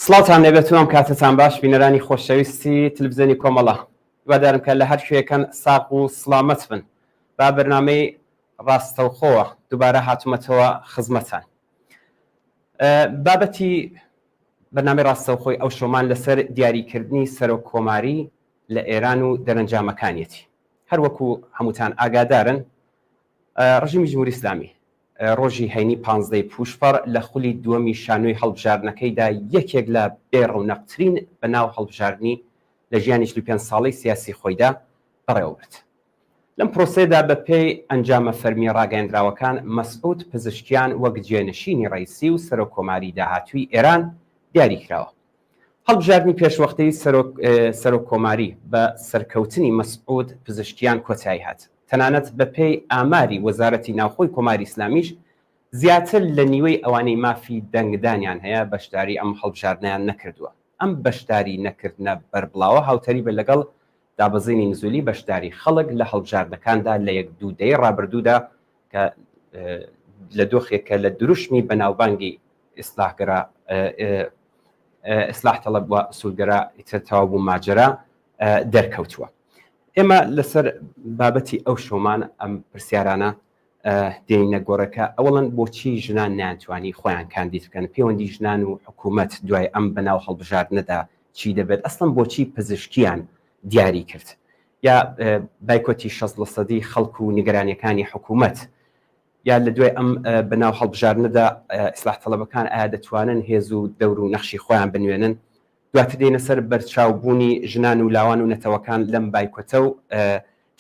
سڵاتان لەبێتوام کاتتان باش بینەرانی خۆشەویستی تلڤیزیۆنی کۆمەڵە هیوادارم کە لە هەر شوێکەن ساق و سڵامەت بن با بەرنامەی ڕاستەوخۆوە دووبارە هاتوومەتەوە خزمەتان. بابەتی بەرنامەی ڕاستەوخۆی ئەو شۆمان لەسەر دیاریکردنی سەرۆک کۆماری لە ئێران و دەرەنجامەکانیەتی. هەروەکو هەمووتان ئاگادارن ڕژیمی جمهوری ئیسلامی ڕۆژی هەینی 15 پوشپەر لە خولی دووەمی شانۆی هەڵبژاردنەکەیدا یەکێک لە بێڕەونەقترین بەناو هەڵبژاردننی لە ژیانی 25 ساڵەی سیاسی خۆیدا بەڕێوەبرد. لەم پرۆسەیەدا بە پێی ئەنجامە فەرمی ڕاگەیەندراوەکان مەسعود پزیشکیان وەک جێنشینی ڕئیسی و سەرۆک کۆماری داهاتووی ئێران دیاری کراوە. هەڵبژاردننی پێشوەختەی سەرۆک کۆماری بە سەرکەوتنی مەسعود پزیشکیان کۆتایی هات. تەنانەت بە پێی ئاماری وەزارەتی ناوخۆی کۆماری ئیسلامیش زیاتر لە نیوەی ئەوانەی مافی دەنگدانیان هەیە بەشداری ئەم هەڵبژاردنیان نەکردووە. ئەم بەشداری نەکردنە بەربڵاوە هاوتەری بە لەگەڵ دابەزینی نزولی بەشداری خەڵک لە هەڵبژاردنەکاندا لە 1-2 ڕابردوودا کە لە دۆخێکە لە دروشمی بەناوبانگی ئیسلاح تەڵەب و ئوسوولگەرا ئیترتەوە بوو ماجرا دەرکەوتووە. ئێمە لەسەر بابەتی ئەو شۆمان ئەم پرسیارانە دێنینە گۆڕەکە ئەوڵەن بۆچی ژنان ناتوانی خۆیان کاندید بکەن، پەیوەندی ژنان و حکوومەت دوای ئەم بەناو هەڵبژاردنەدا چی دەبێت، ئەسڵەن بۆچی پزیشکیان دیاری کرد یا بایکۆتی 60% خەڵک و نیگەرانیەکانی حکوومەت یا لە دوای ئەم بەناو هەڵبژاردنەدا ئیسلاح تەڵەبەکان ئایا دەتوانن هێز و دەور و نەخشی خۆیان بنوێنن. دواتر دێنە سەر بەرچاوبوونی ژنان و لاوان و نەتەوەکان لەم بایکۆتە و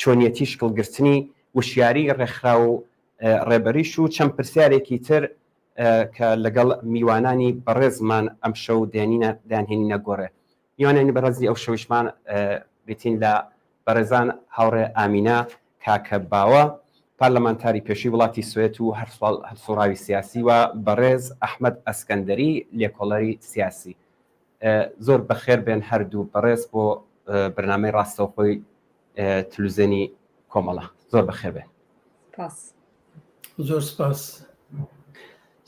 چۆنیەتی شکڵگرتنی وشیاری ڕێکخرا و ڕێبەریش و چەند پرسیارێکی تر کە لەگەڵ میوانانی بەڕێزمان ئەم شەو دانهێنینە گۆڕێ. میوانانی بەڕێزی ئەو شەویشمان بێتین لە بەڕێزان هاوڕێ ئامینە کاکە باوە پارلەمانتاری پێشووی وڵاتی سوێت و هەرسوڕاوی سیاسی و بەڕێز ئەحمەد ئەسکەندەری لێکۆڵەری سیاسی. زۆر بەخێر بێن هەردوو بەڕێز بۆ بەرنامەی ڕاستەوخۆی تلڤیزیۆنی کۆمەڵە. زۆر بەخێر بێن. زۆر سپاس.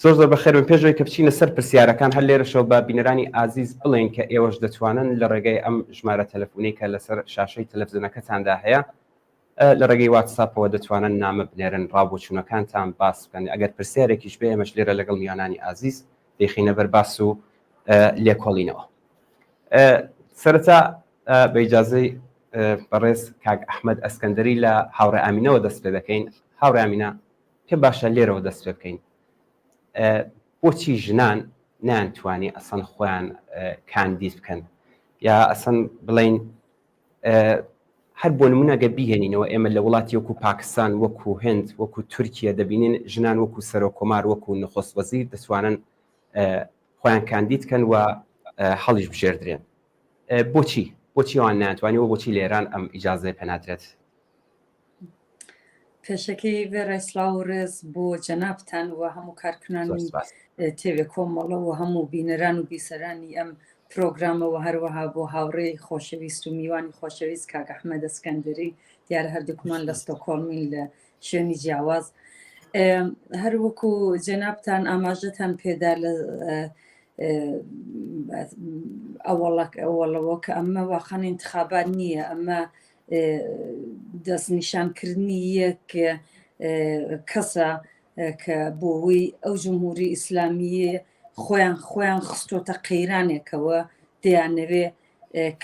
زۆر بەخێر بن. پێشەوەی کە بچینە سەر پرسیارەکان هەر لێرەشەوە بە بینەرانی ئازیز بڵێن کە ئێوەش دەتوانن لە ڕێگەی ئەم ژمارە تەلەفۆنی کە لەسەر شاشەی تەلەڤیزیۆنەکەتاندا هەیە لە ڕێگەی واتساپەوە دەتوانن نامە بنێرن ڕابۆچوونەکانتان باس بکەن. ئەگەر پرسیارێکیش بێ ئێمەش لێرە لەگەڵ میوانانی ئازیز دەیخینە بەر باس و لێکۆڵینەوە. سەرەتا بە ئیجازەی بەڕێز کاک ئەحمەد ئەسکەندەری لە هاوڕێ ئامینەوە دەست پێ دەکەین. هاوڕێ ئامینە پێ باشە لێرەوە دەست پێ بکەین. بۆچی ژنان نانتوانی ئەسەن خۆیان کاندید بکەن یا ئەسەن بڵین هەر بۆ نمونەگە بیهێنینەوە ئێمە لە وڵاتی وەکو پاکستان وەکو هند وەکو تورکیا دەبینین ژنان وەکو سەرۆک کۆمار وەکو نخست وەزیر دەتوانن خۆیان کاندید بکەن و هەڵیش بژێردرێن. بۆچی ئەوان ناتوانانی و بۆچی لێران ئەم ئیجازەیە پێنادرێت؟ پێشەکەی وێڕای سڵاو و ڕێز بۆ جەنابتان و هەموو کارکنانی تێوێ کۆمەڵە و هەموو بینەران و بیسەرانی ئەم پرۆگرامەوە هەروەها بۆ هاوڕێی خۆشەویست و میوانی خۆشەویست کاک ئەحمەد ئەسکەندەری دیارە هەردووکمان لە ستۆکۆڵمین لە شوێنی جیاواز. هەروەکو جەنابتان ئاماژەتان پێدا لە ئەوەڵەوە کە ئەمە واخانە انتخابات نییە، ئەمە دەستنیشانکردنی یەک کەسە کە بۆەوەی ئەو جمهوری ئیسلامیە خۆیان خستۆتە قەیرانێکەوە دەیانەوێ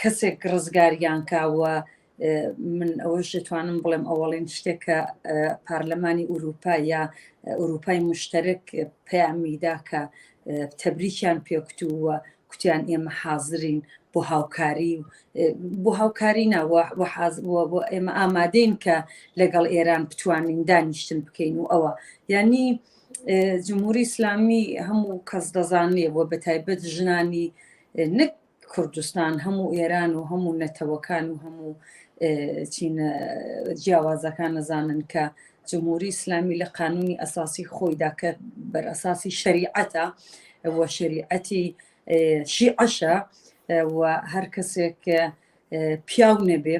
کەسێک ڕزگاریان کاوە. من ئەوەش دەتوانم بڵێم ئەوەڵین شتێکە پارلەمانی ئوروپا یا ئوروپای مشتەرک پەیامیدا کە تەبریکیان پێکوتووە کوتیان ئێمە حازرین بۆ هاوکاری ناوە ئێمە ئامادەین کە لەگەڵ ئێران بتوانین دانیشتن بکەین و ئەوە یعنی جمهوری ئیسلامی هەموو کەس دەزانێ و بەتایبەت ژنانی نەک کوردستان هەموو ئێران و هەموو نەتەوەکان و هەموو چینە جیاوازەکان نەزانن کە جمهوری ئیسلامی لە قانونی ئەساسی خۆیدا کە بەر ئەساسی شەریعەتە و شەریعەتی شیعەشە و هەر کەسێک پیاو نەبێ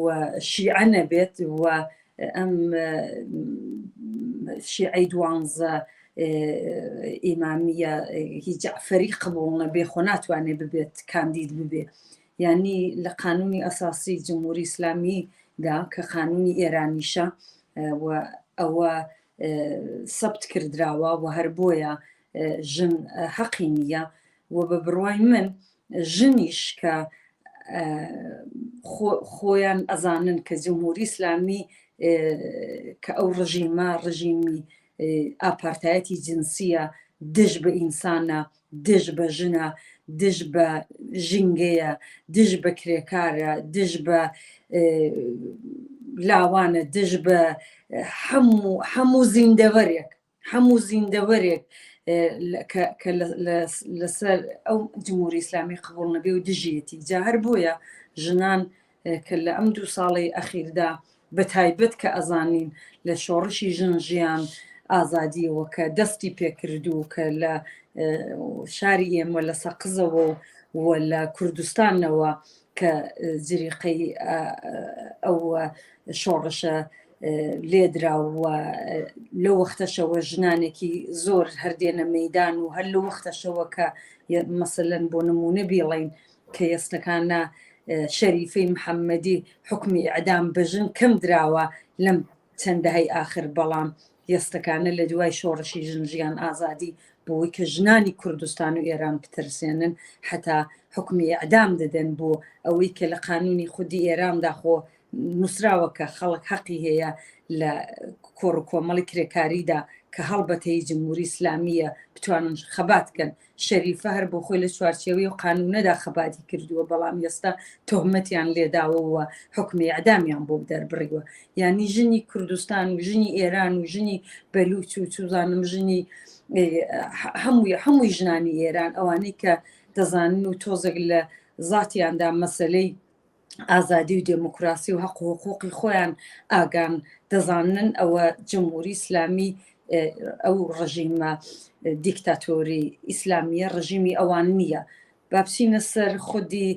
و شیعە نەبێت و ئەم شیعەی 12 ئیمامیە هیچ جعفەری قبول نەبێ خۆ ناتوانێ ببێت کاندید ببێ یعنی لە قانونی ئەساسی جمهوری ئیسلامیدا کە قانونی ئێرانیشە و ئەوە سەبت کردراوە و هەر بۆیە ژن حەقی نییە و بە بڕوای من ژنیش کە خۆیان ئەزانن کە جمهوری ئیسلامی کە ئەو ڕژیمی ئاپارتایەتی جنسیە دژ بە ئینسانە دژ بە ژنە دژ بە ژینگەیە دژ بە کرێکارە دژ بە لاوانە دژ بە هەموو زیندەوەرێک کە لەسەر ئەو جمهوری ئیسلامی قبول نەبێ و دژیەتی جا هەر بۆیە ژنان کە لە ئەم 2 ساڵی ئەخیردا بە تایبەت کە ئەزانین لە شۆڕشی ژن ئازادیەوە کە دەستی پێکردو کە لە شاری ئێمە لە سەقزەوە و لە کوردستانەوە کە جریقەی ئەو شۆڕشە لێدراوە لە وەختەشەوە ژنانێکی زۆر هەردێنە مەیدان و هەر لە وەختەشەوە کە مەسەلەن بۆ نمونە بیڵین کە ئێستەکانە شەریفەی محەممەدی حکمی ئەعدام بەژن کەم دراوە لەم چەندەهای آخر بەڵام ئێستەکانە لە دوای شۆڕشی ژنجیان ئازادی بۆی کە ژنانی کوردستان و ئێران بترسێنن حتا حکمی ئەعدام دەدەن بۆ ئەوەی کە لە قانونی خودی ئێراندا خۆ نووسراوە کە خەڵک حەقی هەیە لە کۆڕ و کۆمەڵی کرێکاریدا کە هەڵبەتەی جمهوری ئیسلامیە بتوانن خەباتکەن شەریفە هەر بۆ خۆی لە چوارچێوەی و قانونەدا خەباتی کردووە بەڵام ئێستا تۆهمەتیان لێداوەوە حکمی ئەعدامیان بۆ دەربڕیوە یعنی ژنی کوردستان و ژنی ئێران و ژنی بەلوچ و چوزانم ژنی هەمووی ژنانی ئێران ئەوانەی کە دەزانن و تۆزێک لە زاتیاندا مەسەلەی ئازادی و دموکراسی و حق و حقوقی خۆیان ئاگان دەزانن ئەوە جمهوری ئیسلامی ئەو ڕژیمە دیکتاتۆری ئیسلامیە ڕژیمی ئەوان نییە با بچینە سەر خودی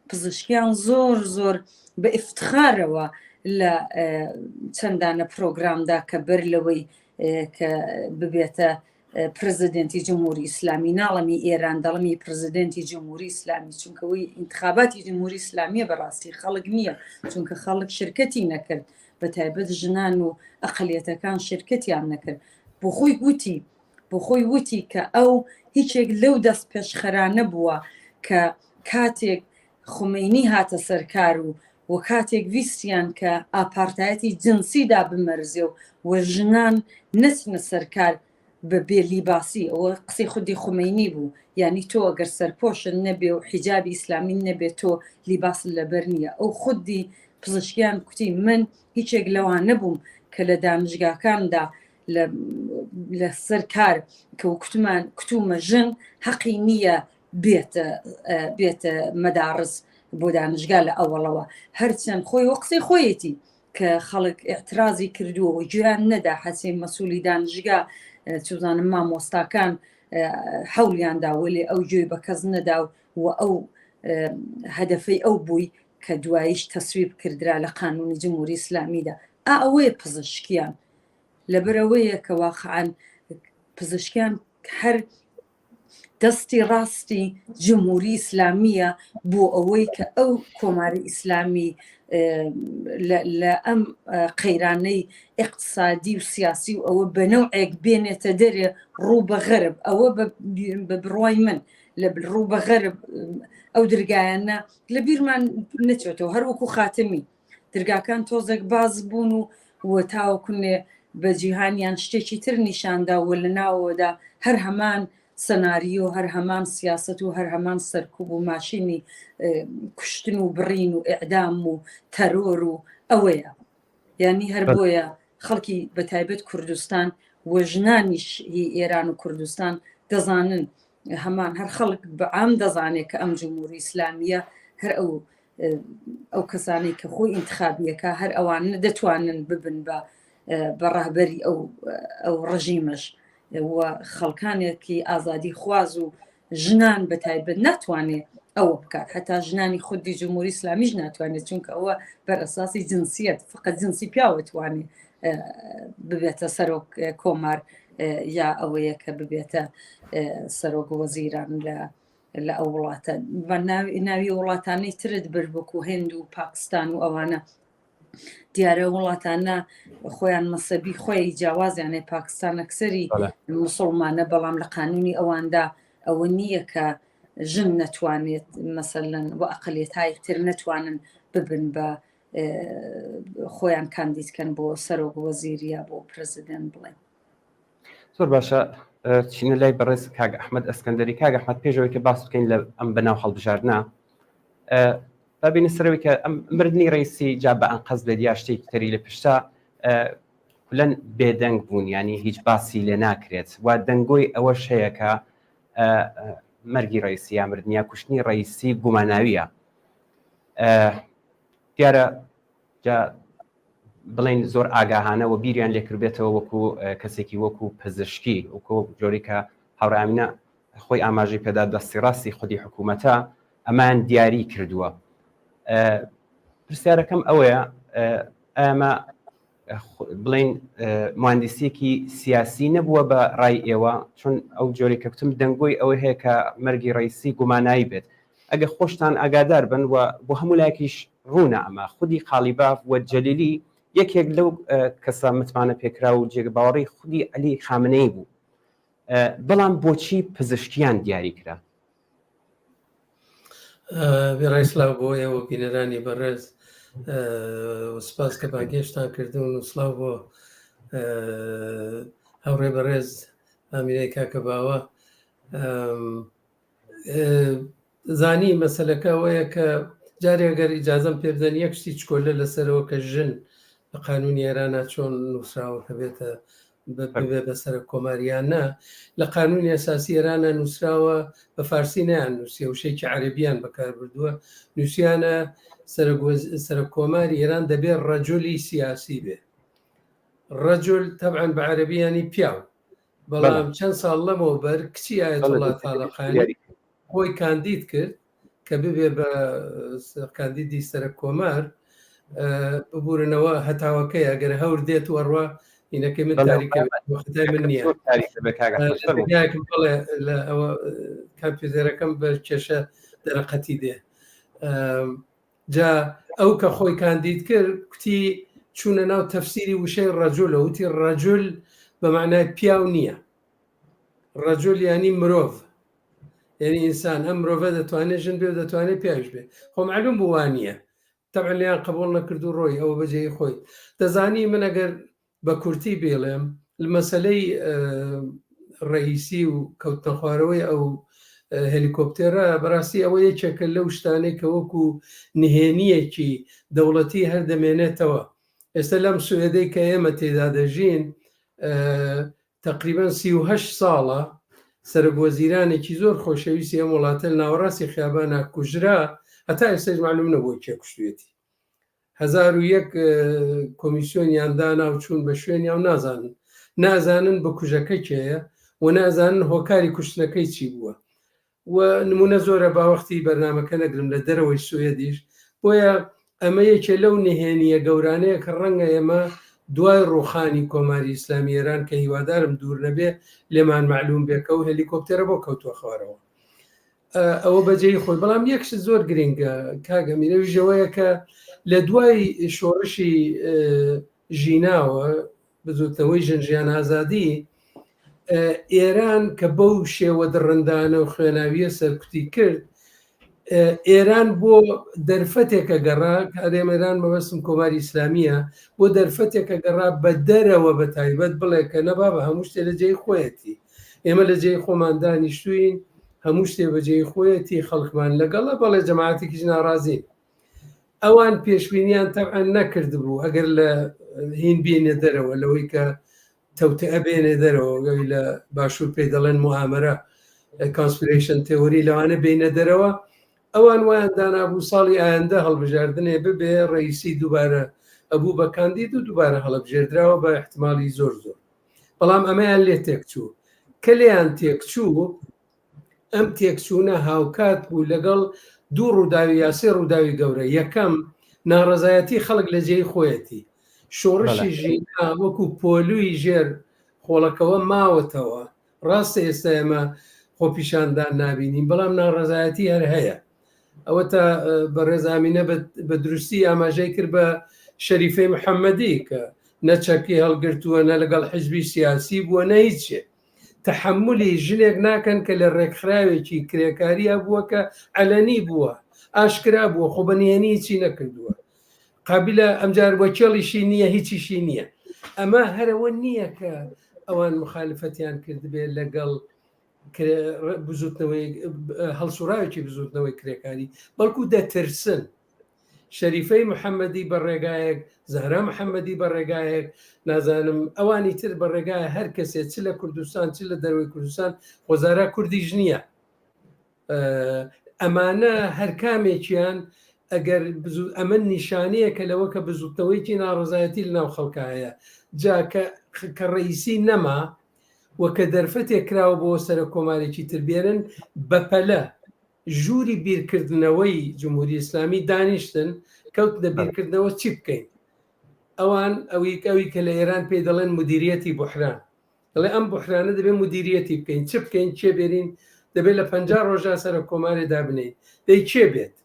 پزیشکیان زۆر بە ئیفتخارەوە لە چەندانە پرۆگرامدا کە بەر لەوەی کە ببێتە پرزیدنتی جمهوری ئیسلامی ناڵەمی ئێران دەڵمی پرزیدنتی جمهوری ئیسلامی چونکەوەی انتخاباتی جمهوری ئیسلامیە بەڕاستی خەڵک نییە چونکە خەڵک شرکەتی نەکرد بە تایبەت ژنان و ئەقلیەتەکان شرکەتیان نەکرد بۆ خۆی وتی کە ئەو هیچێک لەو دەست پێشخەرانە بووە کە کاتێک خومینی هاتە سەرکار و کاتێک ویستیان کە ئاپارتایەتی جنسیدا بمەرزێ و ژنان نەچنە سەرکار بە بێلیباسی ئەوە قسەی خودی خومینی بوو یعنی تۆ ئەگەر سەرپۆشن نەبێ و حیجابی ئیسلامی نەبێت تۆ لیباس لەبەر نییە ئەو خودی پزیشکیان کوتی من هیچێک لەوان نەبووم کە لە دامژگاکاندا لە سەرکار کە کتومە ژن حەقی نییە بێتە مەدارس بۆ دانشگا لە ئەوڵەوە هەرچەند خۆی وە قسەی خۆیەتی کە خەڵک ئاعترازی کردووە و گویان نەدا حەسەی مەسوولی دانشگا چوزانم مامۆستاکان حەولیاندا وەلێ ئەو گوێی بە کەس نەدا و ئەو هەدەفەی ئەو بووی کە دواییش تەسویب کردرا لە قانونی جمهوری ئیسلامیدا ئەوەیە پزیشکیان لەبەرەوەیە کە واقعاً پزیشکیان هەر دەستی ڕاستی جمهوری ئیسلامیە بۆ ئەوەی کە ئەو کۆماری ئیسلامی لە ئەم قەیرانەی اقتصادی و سیاسی و ئەوە بەنەوعێک بێنێتە دەرێ ڕوو بە غەرب ئەوە بە بڕوای من لە ڕوو بە غەرب ئەو دەرگایانە لە بیرمان نەچێتەوە هەروەکو خاتمی دەرگاکان تۆزێک باز بوون و تاوەکوێ بە جیهانیان شتێکی تر نیشاندا و لە ناوەدا هەر هەمان سەناریۆ هەر هەمان سیاست و هەر هەمان سەرکوب و ماشینی کوشتن و بڕین و ئیعدام و تەرۆر و ئەوەیە یعنی هەر بۆیە خەڵکی بە تایبەت کوردستان و ژنانیش ئێران و کوردستان دەزانن هەمان هەر خەڵک بەعام دەزانێت کە ئەم جمهوری ئیسلامیە هەر ئەو کەسانی کە خۆی ئینتخابیەکە هەر ئەوان دەتوانن ببن بە ڕاهبەری ئەو ڕژیمەش و خەڵکانێکی ئازادی خواز و ژنان بە تایبەت ناتوانێت ئەوە بکات هەتا ژنانی خودی جمهوری ئیسلامیش ناتوانێت چونکە ئەوە بەر ئەساسی جنسیەت فقط جنسی پیاوەتوانێت ببێتە سەرۆک کۆمار یا ئەوەیە کە ببێتە سەرۆک وەزیران لە ئەو وڵاتە ناوی وڵاتانەی ترت بر وەکو هێند و پاکستان و ئەوانە دیارە وڵاتانە خۆیان مەسەبی خۆی جیاوازیانێ پاکستان ئەکسەری موسڵمانە بەڵام لە قانونی ئەواندا ئەوە نییە کە ژن نەتوانێت مەسەلەن و ئەقلێتای تر نەتوانن ببن بە خۆیان کاندیدکەن بۆ سەرۆک وەزیریە بۆ پرەزیدنت بڵێن. زۆر باشە چینە لای بەڕێز کاک ئەحمەد ئەسکەندەری. کاک ئەحمەد پێشەوەی کە باس بکەین لە ئەم بەناو هەڵبژاردنە بابینە سەرەوەی کە ئەم مردنی ڕئیسی جا بە ئەنقەز بێت یا شتێکی تری لە پشتا کولەن بێدەنگ بوون، ینی هیچ باسی لێ ناکرێت و دەنگۆی ئەوەش هەیە کە مەرگی ڕئیسی یا مردنیا کوشتنی ڕئیسی گوماناویە. دیارە بڵین زۆر ئاگاهانە و بیریان لێکردبێتەوە وەکو کەسێکی وەکو پزیشکی وەکو جۆری کە هاوڕامینە خۆی ئاماژەی پێدا دەستی ڕاستی خودی حکوومەتە ئەمان دیاری کردووە. پرسیارەکەم ئەوەیە ئەمە بڵین مهندسیەکی سیاسی نەبووە بە ڕای ئێوە، چون ئەو جۆری کەوتم دەنگۆی ئەوە هەیە کە مەرگی ڕئیسی گومانایی بێت. ئەگە خۆشتان ئاگادار بن و بۆ هەموو لایەکیش ڕوونە ئەمە خودی قالیباف و جەلیلی یەکێک لەو کەسە متمانە پێکرا و جێگەباوەڕی خودی عەلی خامنەی بوو، بەڵام بۆچی پزیشکیان دیاری کرا؟ بێڕایسلااو بۆ ئێوە بینەرانی بەڕێز سپاس کە باگەشتان کردوون و سلااو بۆ هەوڕێ بەڕێز ئامینەی کاکە باوە. زانی مەسەلەکە ئەوەیە کە جارێگەر ئیجازەم پێ بدەن یەک شتی چکۆلە لەسەرەوە کە ژن بە قانونی ئێرانە چۆن نووسراوە کە بێتە ببێ بەسەر کۆماریانە لە قانونی ئەساسی ئێرانە نووسراوە بە فارسی نیان نووسیە و شێکی عەرەبیان بەکار بردووە نووسیانە سەرۆک کۆماری ئێران دەبێت ڕەجولی سیاسی بێ. ڕەجل تەبعەن بە عەرەبیانی پیاو، بەڵام چەند ساڵ لەمەوە بەر کچی ئایەتوڵڵا تاڵەقانی خۆی کاندید کرد کە ببێ بە کاندیدی سەرۆک کۆمار ببورنەوە هەتاوەکەی ئەگەر هەور دێت وەڕوا اینەکە من تاریکە من نییە بڵێ لە ئەوە کامپیوتەرەکەم بە کێشە دەرەقەتی دێ. جا ئەو کە خۆی کاندید کرد کوتی چوونە ناو تەفسیری وشەی ڕەجولە، وتی ڕەجول بە معنای پیاو نییە، ڕەجول ینی مرۆڤ، یعنی ئینسان ئەم مرۆڤە دەتوانێت ژن بێ و دەتوانێت پیاوش بێ. خۆ معلوم بوانە تەبعا لیان قبول نەکرد و ڕۆی ئەوە بەجێی خۆی. دەزانی من ئەگەر بە کورتی بێڵێم مەسەلەی ڕئیسی و کەوتنە خوارەوەی ئەو هەلیکۆپتێرە بەڕاستی ئەوە یەکێکە لەو شتانەی کە وەکو نهێنیەکی دەوڵەتی هەردەمێنێتەوە. ئێستا لەم سوێدەی کە ئێمە تێدا دەژین تقریبا 38 ساڵە سەرۆک وەزیرانێکی زۆر خۆشەویستی ئەم وڵاتە لە ناوەڕاستی خیابانە کوژرا، هەتا ئێستاش معلوم نەبووە کێ کوشتوێتی. 1001 کۆمیسیۆنیان دانا و چوون بە شوێنی و نازانن بە کوژەکە کێیە و نازانن هۆکاری کوشتنەکەی چی بووە. و نمونە زۆرە باوەختی بەرنامەکە نەگرم لە دەرەوەی سوێدیش، بۆیە ئەمە یەکێ لەو نهێنیە گەورانەیە کە ڕەنگە ئێمە دوای ڕوخانی کۆماری ئیسلامی ئێران کە هیوادارم دوور نەبێ لێمان معلوم بێکە و هەلیکۆپتەرە بۆ کەوتووە خوارەوە. ئەوە بەجێی خۆی. بەڵام یەکش زۆر گرنگە کاگەمیرەوی ژەوەیە کە لە دوای شۆڕشی ژیناوە بزوتنەوەی ژنجیان ئازادی ئێران کە بەو شێوە دڕندانە و خوێناویە سەرکوتی کرد، ئێران بۆ دەرفەتێکە گەڕا کارێم ئێران مەبەستم کۆماری ئیسلامیە بۆ دەرفەتێکە گەڕا بە دەرەوە بە تایبەت بڵێ کە نەبا بە هەموو شتێ لە جێی خۆیەتی، ئێمە لە جێی خۆمان دانیشتوین، هەموو شتێ بە جێی خۆیەتی، خەڵکمان لەگەڵە بەڵێ جەماعەتێکیش ناڕازین. ئەوان پێشبینیان تەبعەن نەکرد بوو ئەگەر لە هین بێنێ دەرەوە لەوەی کە تەوتئە بێنێ دەرەوە لە باشوور پێی دەڵێن موامەرە کانسپیرێشن تێوەری لەوانە بینە دەرەوە، ئەوان وایان دانابوو ساڵی ئایندە هەڵبژاردنێ ببێ ڕئیسی دووبارە ئەبوو بە کاندید و دووبارە هەڵبژێردراوە بە احتمالی زۆر زۆر. بەڵام ئەمەیان لێ تێکچوو کە لێیان تێکچوو، ئەم تێکچوونە هاوکات بوو لەگەڵ دوو ڕووداوی یاسی ڕووداوی گەورە. یەکەم ناڕەزایەتی خەڵک لە جێی خۆیەتی، شۆڕشی ژینا وەکو پۆلوی ژێر خۆڵەکەوە ماوەتەوە ڕاستە ئێستا ئێمە خۆپیشاندان نابینین بەڵام ناڕەزایەتی هەر هەیە ئەوە تا بە ڕێزامینە بە دروستی ئاماژەی کرد بە شەریفەی محەممەدی کە نەچەکی هەڵگرتووە نە لەگەڵ حیزبی سیاسی بووە نە هیچێ تحملی ژنێک ناکەن کە لە ڕێکخراوێکی کرێکاریە بووە کە ئەلەنی بووە ئاشکرا بووە خۆ بەنیێنی چی نەکردووە قابلە ئەمجار وەکێڵیشی نییە هیچیشی نییە ئەمە هەرەوە نییە کە ئەوان مخالفەتیان کردبێت لەگەڵ بزوتنەوەی هەڵسوراوێکی بزوتنەوەی کرێکاری بەڵکو دەترسن شەریفەی محەممەدی بە ڕێگایەک زەهرا محەممەدی بە ڕێگایەک نازانم ئەوانی تر بە ڕێگای هەر کەسێت چ لە کوردستان چ لە دەروی کوردستان خۆزارە کوردیش نییە ئەمانە هەر کامێکیان ئەگەر ئەمە نیشانەیە کە لەوە کە بزوتنەوەیکی ناڕزایەتی لە ناو خەڵکە هەیە جا کە ڕئیسی نەما وە کە دەرفەتێک کراوە بۆ سەرە کۆمارێکی تربێنن بەپەلە ژووری بیرکردنەوەی جمهوری ئیسلامی دانیشتن کەوت لە بیرکردنەوە چی بکەین ئەوان ئەوی کە لە ئێران پێی دەڵێن مدیریەتی بحران دەڵێ ئەم بحرانە دەبێت مدیریەتی بکەین چ بکەین چێ بێرین دەبێت لە 50 ڕۆژە سەرە کۆمارێدا بنین دەی چێ بێت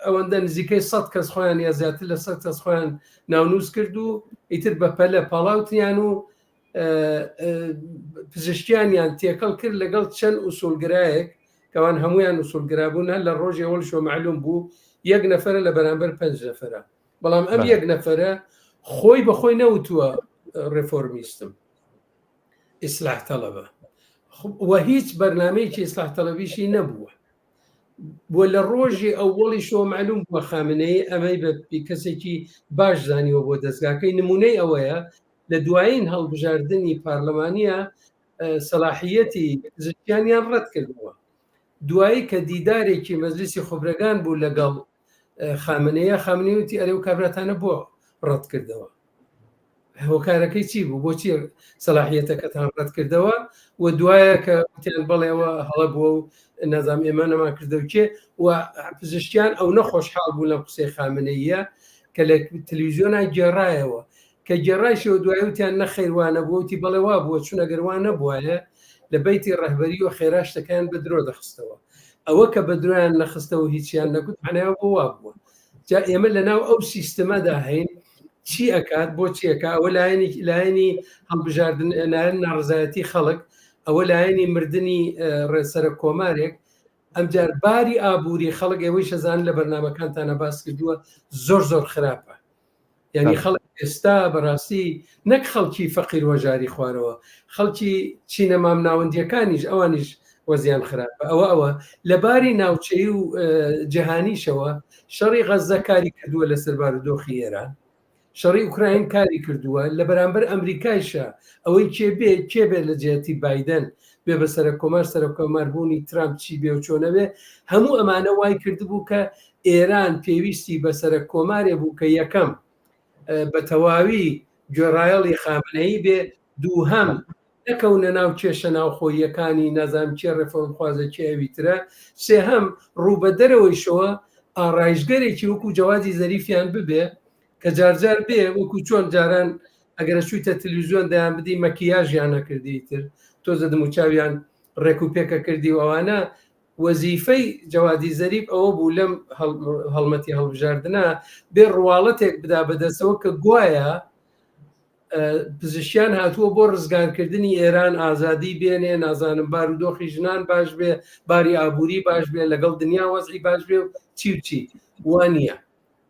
ئەوەندە نزیکەی 100 کەس خۆیان یا زیاتر لە 100 کەس خۆیان ناونووس کرد و ئیتر بەپەلە پاڵاوتیان و پزیشکیانیان تێکەڵ کرد لەگەڵ چەند ئوسولگرایەک کەوان هەمویان ئوسولگرابوون هەر لە ڕۆژی ئەوەڵشۆ معلوم بوو 1 نەفەرە لە بەرامبەر 5 نەفەرە بەڵام ئەم 1 نەفەرە خۆی بەخۆی نەوتووە ڕێفۆرمیستم ئیسلاح تەڵەبە و هیچ بەرنامەیەکی ئیسلاح تەڵەبیشی نەبووە بۆ لە ڕۆژی ئەوڵی شۆ معلوم بووە خامنەی ئەمەی بە کەسێکی باش زانیوە بۆ دەستگاکەی نمونەی ئەوەیە لە دوایین هەڵبژاردننی پارلەمانیە سەلاحیەتی زیانیان ڕەت کردەوە دوایی کە دیدارێکی مەجلیسی خۆبرەکان بوو لەگەڵ خامنەیە خامنەیەتی ئەرێ و کابراتانە بۆ ڕەت کردەوە هۆکارەکەی چی بوو بۆچی سەلاحیەتەکەتان ڕەت کردەوە و دوایە کە وتیان بەڵێەوە هەڵە بووە و نازام ئێمە نەما کردەوچێ و پزیشکیان ئەو نەخۆشحاڵ بوو لە قسەی خامنەیە کە لە تەلەڤیزیۆنە گێڕایەوە کە گێڕایشەوە دوای وتیان نەخەیروانە بووتی بەڵێ وا بووە چونە گەروان نەبووایە لە بەیتی ڕەهبەری و خێراشتەکان بە درۆ دەخستەوە ئەوە کە بە درۆیان نەخستەوە هیچیان نەگوت معناوە بۆ وا بووە جا ئێمە لەناو ئەو سیستەمەدا هەین چی ئەکات بۆ چیەکە ئەوە لایەنی هەڵبژاردن لایەن ناڕزایەتی خەڵک ئەوە لایەنی مردنی ڕێسەرە کۆمارێک ئەمجار باری ئابووری خەڵک ئێوەی شەزان لە بەرنامەکانتانە باس کردووە زۆر خراپە یعنی خەڵک ئێستا بەڕاستی نەک خەڵکی فەقیر وەژاری خوارەوە خەڵکی چینە مام ناوەندیەکانیش ئەوانیش وەزیان خراپە ئەوە لەباری ناوچەی و جەهانیشەوە شەڕی غەزە کاری کردووە لە سەربار و دۆخی ئێران شەڕی ئوکراین کاری کردووە لە بەرامبەر ئەمریکایشە ئەوەی کێبێ لە جێتی بایدەن بێ بە سەرۆک کۆماربوونی ترامپ چی بێ و چۆنەبێ هەموو ئەمانە وای کردبوو کە ئێران پێویستی بە سەرۆک کۆمارێ بوو کە یەکەم بە تەواوی گوێڕایەڵی خامنەیی بێ دووهەم نەکەونە ناو کێشە ناوخۆیەکانی نازام چێ ڕێفۆرمخوازە چێویترە سێهەم ڕوو بە دەرەوەیشەوە ئاڕایشگەرێکی وەکو جەوازی زەریفیان ببێ کە جارجار بێ وەکو چۆن جاران ئەگەرە شوویتە تەلەڤیزیۆن دەیان بدی مەکیاژیان نەکردی تر تۆزە دموچاویان ڕێک و پێکە کردی و ئەوانە وەزیفەی جەوادی زەریف ئەوە بوو لەم هەڵمەتی هەڵبژاردنە بێ ڕواڵەتێک بدا بەدەستەوە کە گوایە پزیشکیان هاتووە بۆ ڕزگارکردنی ئێران ئازادی بێنێ نازانم بارودۆخی ژنان باش بێ باری ئابووری باش بێ لەگەڵ دنیا وەزعی باش بێ و چی وانە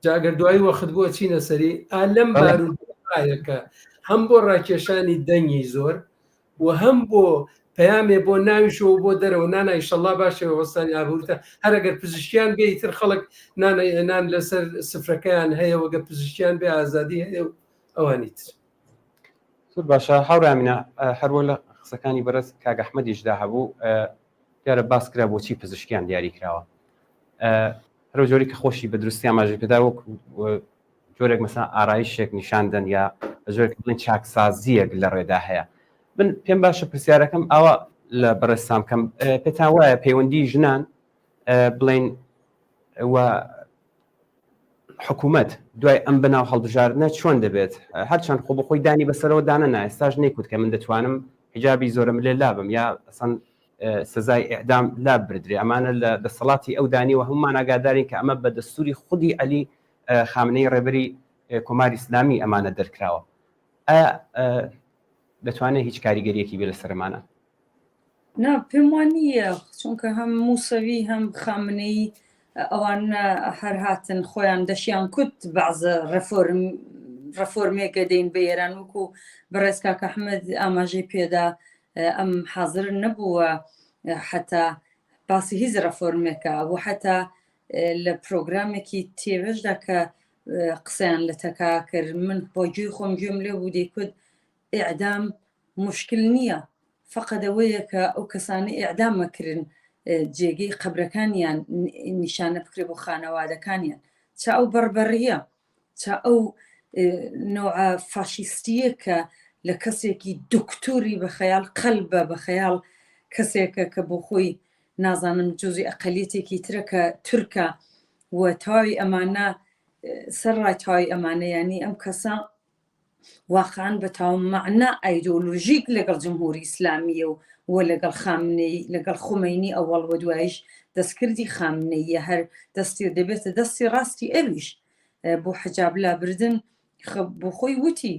جاگەر دوایی وەخت بووە چینە سەری ئالەم بارودۆخایەکە هەم بۆ ڕاکێشانی دەنگی زۆر و هەم بۆ پەیامێ بۆ ناویشەوە بۆ دەرەوە نانای شەڵا باشەوە وەستانی ئابوورتە هەرەگەر پزیشکیان بێ تر خەڵک نان لەسەر سفرەکەیان هەیە وەگە پزیشکیان بێ ئازادی هەیە و ئەوانیت زۆر باشە هاوڕامینە هەروە لە قسەکانی بەرز کاک ئەحمەدیشدا هەبوو دیارە باس کرا بۆچی پزیشکیان دیاری کراوە هەرو جۆری کە خۆشی بە درستی ئاماژەی پێدا وەک جۆرێک مەسا ئارایشێک نیشاندن یا بە جۆرێک بڵێن چاکسازیەک لە ڕێدا هەیە من پێم باشە پرسیارەکەم ئەوە لە بەڕێستام کەم پێتان وایە پەیوەندی ژنان بڵێن حکوومەت دوای ئەم بەناو هەڵبژاردنە چۆن دەبێت هەرچەند خۆ بەخۆی دانی بەسەرەوە دانەنا ئێستاش نەیکوت کە من دەتوانم حجابی زۆرم لێ لابم یا ئەسەن سزای ئیعدام لا بردرێ ئەمانە لە دەسەڵاتی ئەو دانیوە هەمومان ئاگادارین کە ئەمە بە دەستوری خودی عەلی خامنەی ڕێبەری کۆماری ئیسلامی ئەمانە دەرکراوە دەتوانێت هیچ کاریگەریەکی بێ لەسەرمانە نا پێم وانە چونکە هەم موسەوی هەم خامنەی ئەوان هەر هاتن خۆیان دەشیان کوت بەعزە ڕەفۆرمێکە دەین بە ئێران وەکو بەڕێز کاک ئەحمەد ئاماژەی پێدا ئەم حاضر نەبووە حتا باسی هیچ ڕەفۆرمێکە بۆ حتا لە پرۆگرامێکی تێوەشدا کە قسەیان لە تەکا کرد من بۆ گوێی خۆم گوێم لێ بوو دەیکوت ئیعدام مشکل نییە فقط ئەوەیە کە ئەو کەسانی ئیعدامەکردن جێگەی قەبرەکانیان نیشانە بکرێ بۆ خانەوادەکانیان چا ئەو بەربەڕیە چا ئەو نوع فاشیستیە کە لە کەسێکی دکتۆری بەخەیاڵ قەلبە بەخەیاڵ کەسێکە کە بۆ خۆی نازانم جزئی ئەقەلیەتێکی ترە کە تورکە و تاوی ئەمانە سەرڕای تاوی ئەمانە ینی ئەم کەسە واقعاً بە تاومەعنا ئایدۆلۆژیک لەگەڵ جمهوری ئیسلامیە و لەگەڵ خامنەی لەگەڵ خومینی ئەوەڵ و دوایش دەستکردی خامنەیە هەر دەستی دەبێتە دەستی ڕاستی ئەویش بۆ حجاب لابردن بۆ خۆی وتی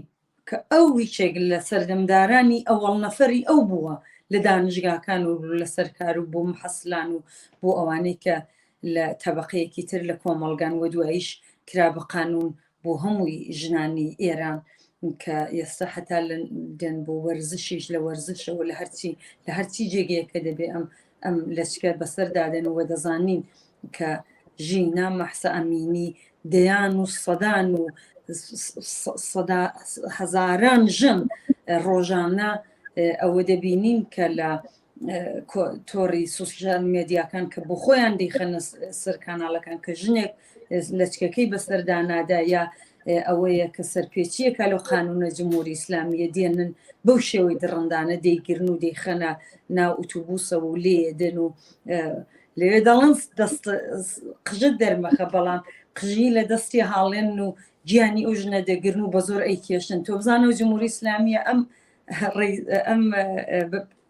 کە ئەو هیچێک لە سەردەمدارانی ئەوەڵ نەفەری ئەو بووە لە دانیشگاکان و لە سەرکار و بۆ محەسلان و بۆ ئەوانەی کە لە تەبەقەیەکی تر لە کۆمەڵگان و دوایش کرا بە قانون بۆ هەمووی ژنانی ئێران کە ئێستا حتا دێن بۆ وەرزشیش لە وەرزشەوە لە هەرچی جێگەیەکە دەبێ ئەم لەچکە بەسەردادێن و دەزانین کە ژینا مەحسە ئەمینی دەیان و سەدان و هەزاران ژن ڕۆژانە ئەوە دەبینین کە لە تۆڕی سوسیال مێدیاکان کە بۆ خۆیان دەیخەنە سەر کاناڵەکان کە ژنێک لەچکەکەی بەسەردانادا یا ئەوەیە کە سەرپێچیەکە لە قانونە جمهوری ئیسلامیە دێنن بەو شێوەی دڕندانە دەیگرن و دەیخەنە ناو ئۆتۆبوسەوە و لێدن و لەوێ دەڵێن قژت دەرمەخە بەڵام قژی لە دەستی هاڵێن و گیانی ئەو ژنە دەگرن و بە زۆر ئەیکێشن تۆ بزانە و جمهوری ئیسلامیە ئەم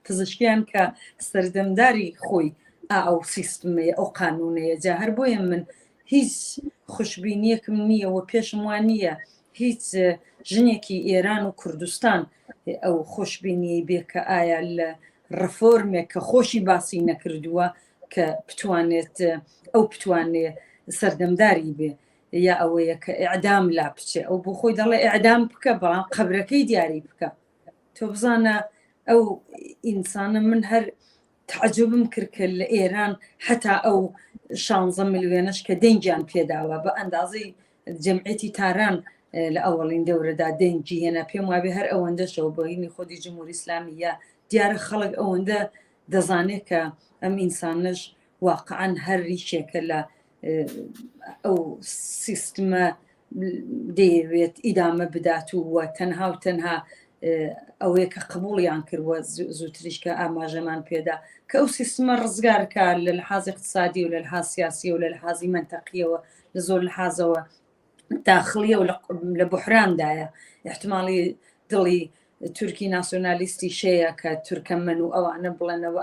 پزیشکیان کە سەردەمداری خۆی ئەو سیستمەیە ئەو قانونەیە جا هەر بۆیە من هیچ خوشببینیەکم نییە و پێشم وان نییە هیچ ژنێکی ئێران و کوردستان ئەو خۆشببینیی بێ کە ئایا لە ڕەفۆرمێک کە خۆشی باسی نەکردووە کە بتوانێت سەردەمداری بێ یا ئەوەیە کە ئیعدام لا بچێ ئەو بۆ خۆی دەڵێ ئیعدام بکە بەڵام قەبرەکەی دیاری بکە تۆ بزانە ئەو ئینسانە من هەر تعجبم کرد کە لە ئێران حتا ئەو 16 ملیۆنەش کە دەنگیان پێداوە بە ئەندازەی جەمعێتی تاران لە ئەوەڵین دەورەدا دەنگی هێنا پێم وابێ هەر ئەوەندەشەوە بۆ هینی خۆی جمهوری ئیسلامی یا دیارە خەڵک ئەوەندە دەزانێت کە ئەم ئینسانش واقعاً هەر ریشێکە لە ئەو سیستمە دەیەوێت ئیدامە بدات و تەنها و تەنها ئەوەیە کە قبوڵیان کردوە زووتریش کە ئاماژەمان پێدا کە ئەو سیستمە ڕزگارکە لە لەحاظی اقتصادی و لە لەحاظ سیاسی و لە لەحاظی منتەقیەوە لە زۆر لەحاظەوە داخلیە و لە بحراندایە احتمالی دڵی تورکی ناسیۆنالیستی شەیە کە تورکەمەن و ئەوانە بڵێنەوە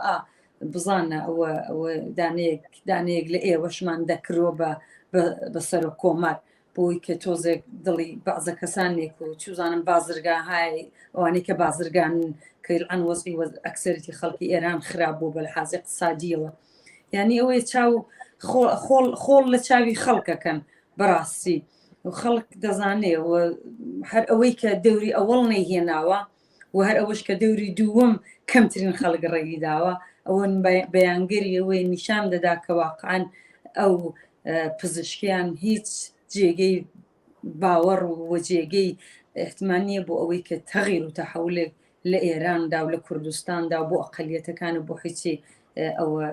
بزانە ئەوە دانەیەک لە ئێوەشمان دەکرۆ بەسەر و کۆمار بۆی کە تۆزێک دڵی بەعزە کەسانێک و چوزانم بازرگاهای ئەوانەی کە بازرگانن کە ئەن وەزعی ئەکسەرەتی خەڵکی ئێران خراپ بوو بە لەحاظ اقتصادیەوە یعنی ئەوەی چاو خۆڵ لە چاوی خەڵکەکەن بەڕاستی و خەڵک دەزانێ و هەر ئەوەی کە دەوری ئەوەڵ نەیهێناوە و هەر ئەوەش کە دەوری دووەم کەمترین خەڵک ڕێگی داوە ئەوە بەیانگەری ئەوەی نیشان دەدا کە واقعاً ئەو پزیشکیان هیچ جێگەی باوەڕ و جێگەی احتمانیە بۆ ئەوەی کە تەغیر و تەحولێک لە ئێراندا و لە کوردستاندا و بۆ ئەقەلیەتەکان و بۆ هیچی ئەوە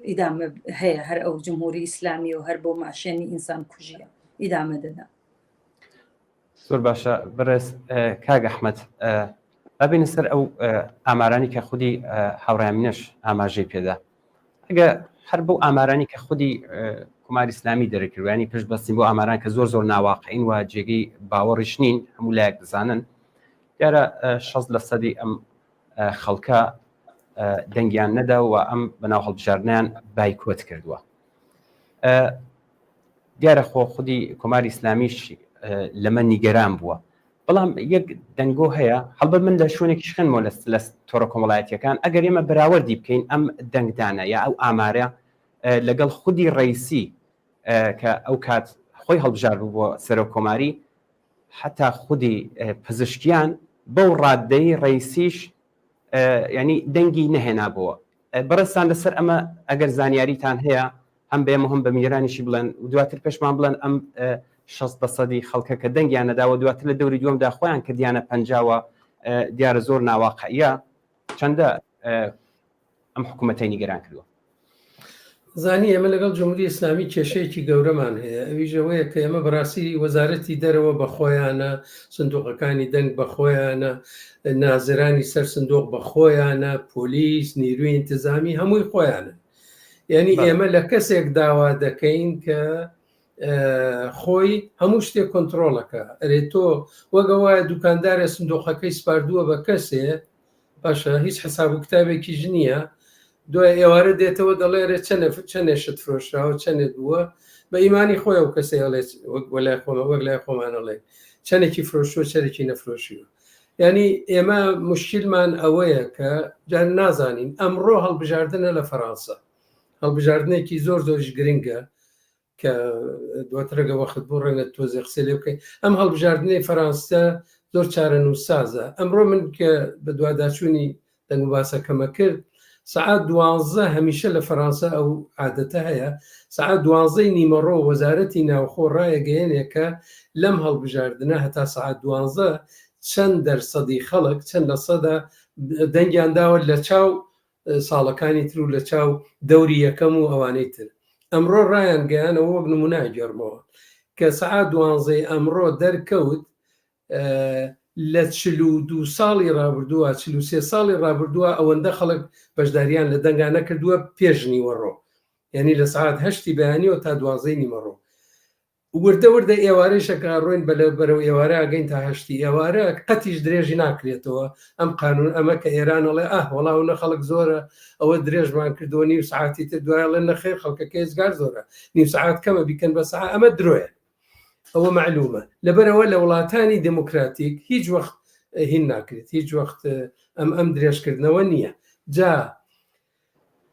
ئیدامە هەیە هەر ئەو جمهوری ئیسلامی و هەر بۆ ماشێنی ئینسان کوژیە ئیدامە دەدا. زۆر باشە بەڕێز کاک ئەحمەد ئەبینە سەر ئەو ئامارانی کە خودی هاوڕێمینەش ئاماژەی پێدا ئەگە هەر بەو ئامارانی کە خودی کۆماری ئیسلامی دەرەکردوانی پشت بەستین بۆ ئاماران کە زۆر ناواقعین و جێگەی باوەڕیش نین هەموو لایەک دەزانن دیارە 60% ئەم خەڵکە دەنگیان نەدا و ئەم بەناو هەڵبژاردنیان بایکۆت کردووە. دیارە خودی کۆماری ئیسلامیش لەمە نیگەران بووە بەڵام یەک دەنگۆ هەیە هەڵبەت من لە شوێنێکی شخنمەوە لە تۆڕە کۆمەڵایەتیەکان ئەگەر ئێمە بەراوەردی بکەین ئەم دەنگدانە یا ئەو ئامارە لەگەڵ خودی ڕئیسی کە ئەو کات خۆی هەڵبژار بوو بۆ سەرۆک کۆماری حتا خودی پزیشکیان بەو ڕاددەی ڕئیسیش ینی دەنگی نەهێنابووە. بەڕێستان لەسەر ئەمە ئەگەر زانیاریتان هەیە هەم بێمە هەم بە میێرانیشی بڵێن و دواتر پێشمان بڵێن ئەم 60% خەڵکە کە دەنگیان نەداوە دواتر لە دەوری دووەمدا خۆیان کردیانە 50 دیارە زۆر ناواقعیە چەندە ئەم حکوومەتەی نیگەران کردووە. زانی ئێمە لەگەڵ جمهوری ئیسلامی کێشەیەکی گەورەمان هەیە ئەویژەوەیە کە ئێمە بەڕاستی وەزارەتی دەرەوە بەخۆیانە سندوقەکانی دەنگ بەخۆیانە نازرانی سەر سندوق بەخۆیانە پۆلیس نیروی انتزامی هەمووی خۆیانە یعنی ئێمە لە کەسێک داوا دەکەین کە خۆی هەموو شتێک کۆنتترۆلەکە ئەرێ تۆ وەگە وایە دوکاندارە سندوقەکەی سپاردووە بە کەسێ باشە هیچ حساب و کتابێکی ژنیە دوای ئێوارە دێتەوە دەڵێرە چەندێشت فرۆشراوە چەندێت بووە بە ئیمانی خۆی و کەسێ وەلای خۆمە وەک لای خۆمانەڵێ چەندێکی فرۆشوە چەرێکی نەفرۆشیوە ینی ئێمە مشکلمان ئەوەیە کە جار نازانین ئەمڕۆ هەڵبژاردنە لە فەڕەنسا هەڵبژاردنێکی زۆریش گرنگە کە دواترەگە وەخت بۆ ڕەنگە تۆزێ قسە لێ بکەین ئەم هەڵبژاردنەی فەڕەنسا زۆر چارە نووسازە ئەمڕۆ من کە بە دوواداچوونی دەنگ و باسەکەمە کرد سعات 12 هەمیشە لە فەڕەنسا ئەو عادەتە هەیە سعات 12 نیمەڕۆ وەزارەتی ناوخۆ ڕایەگەیەنێکە لەم هەڵبژاردنە هەتا سعات 12 چەند دەرسەدی خەڵک چەند لە سەدا دەنگیان داوە لە چاو ساڵەکانی تر و لە چاو دەوری یەکەم و ئەوانەی تر ئەمڕۆ ڕایان گەیانەوە وەک نمونای گەڕمەوە کە سعات 12 ئەمڕۆ دەرکەوت لە 42 ساڵی ڕابردووە 43 ساڵی ڕابردووە ئەوەندە خەڵک بەشداریان لە دەنگانە کردووە پێشنی وەڕۆ یعنی لە سعات 8 بەیانیەوە تا 12 نیمەڕۆ وردە وردە ئێوارەیشەکە ڕۆین بەرەو ئێوارە ئەگەین تا هەشتی ئێوارە قەتیش درێژی ناکرێتەوە ئەم قانون ئەمە کە ئێرانەڵێ وەڵاو خەڵک زۆرە ئەوە درێژمان کردووە نیم سعاتی تر دوایڵێ نەخێر خەڵکەکە هێزگار زۆرە نیم سعات کەمە بیکەن بە سعات ئەمە درۆیە ئەوە معلومە لەبەرەوە لە وڵاتانی دموکراتیک هیچ وەخت هین ناکرێت هیچ وەخت ئەم درێژکردنەوە نییە جا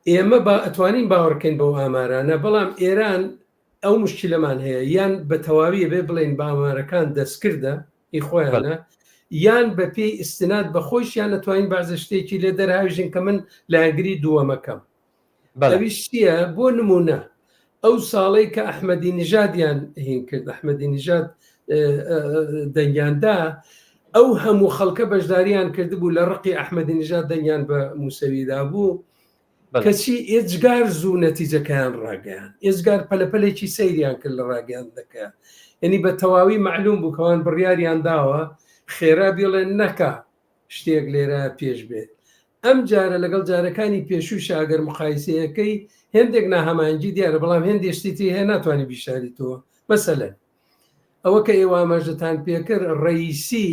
ئێمە ئەتوانین باوەڕکەین بەو ئامارانە بەڵام ئێران ئەو مشکلەمان هەیە یان بە تەواویە بێ بڵێن بامارەکان دەستکردە هی خۆیانە یان بە پێی ئستناد بە خۆشیان نەتوانین بازە شتێکی لێ دەرهاویژین کە من لایەنگری دووەمەکەم ئەویشتیە بۆ نمونە ئەو ساڵەی کە ئەحمەدی نژادیان هین کرد ئەحمەدی نژاد دەنگیاندا ئەو هەموو خەڵکە بەشداریان کردبوو لە ڕقی ئەحمەدی نژاد دەنگیان بە موسەویدا بوو کەچی ئێجگار زوو نەتیجەکەیان ڕاگەیان ئێزگار پەلەپەلێکی سەیریان کرد لە ڕاگەیان دەکە یعنی بە تەواوی معلوم بوو کەوان بڕیاریان داوە خێرا بێڵێن نەکا شتێک لێرە پێش بێت ئەم جارە لەگەڵ جارەکانی پێشوو شاگەر مقایسەیەکەی هێندێک ناهەمانجی دیارە بەڵام هێندێشتی هەیە ناتوانانی بیشاریتەوە مەسەلەن ئەوە کە ئێوە ئاماژەتان پێکرد ڕئیسی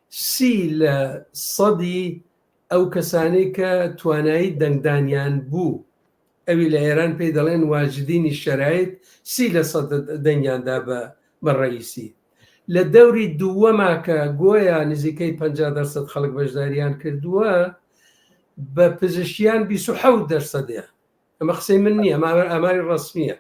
30% ئەو کەسانەی کە توانایی دەنگدانیان بوو ئەوی لە ئێران پێی دەڵێن واجدینی شەرایط 30% دەنگیاندا بە ڕئیسی لە دەوری دووەما کە گۆیە نزیکەی 50% خەڵک بەشداریان کردووە بە پزیشکیان 27%. ئەمە قسەی من نییە ئەماری ڕسمیە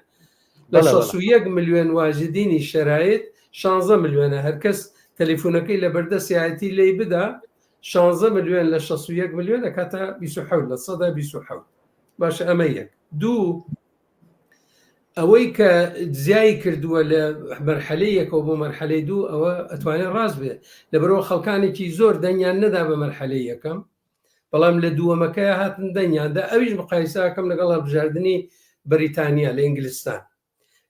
لە 61 ملیۆن واجدینی شەرایط 16 ملیۆنە هەرکەس تەلیفۆنەکەی لە بەردە سیایەتی لی بدا 16 ملیۆن لە 61 ملیۆنە کاتە 27 لە 27 باشە ئەمە یەک دوو ئەوەی کە جیایی کردووە لە مەرحەلەیەکەوە بۆ مەرحەلەی دوو ئەوە ئەتوانێت ڕاست بێت لەبەرەوە خەڵکانێکی زۆر دەنگیان نەدا بە مەرحەلەی یەکەم بەڵام لە دووەمەکەی هاتن دەنگیاندا ئەویش مقایسەکەم لەگەڵ هەڵبژاردننی بەریتانیا لە ئینگلیستان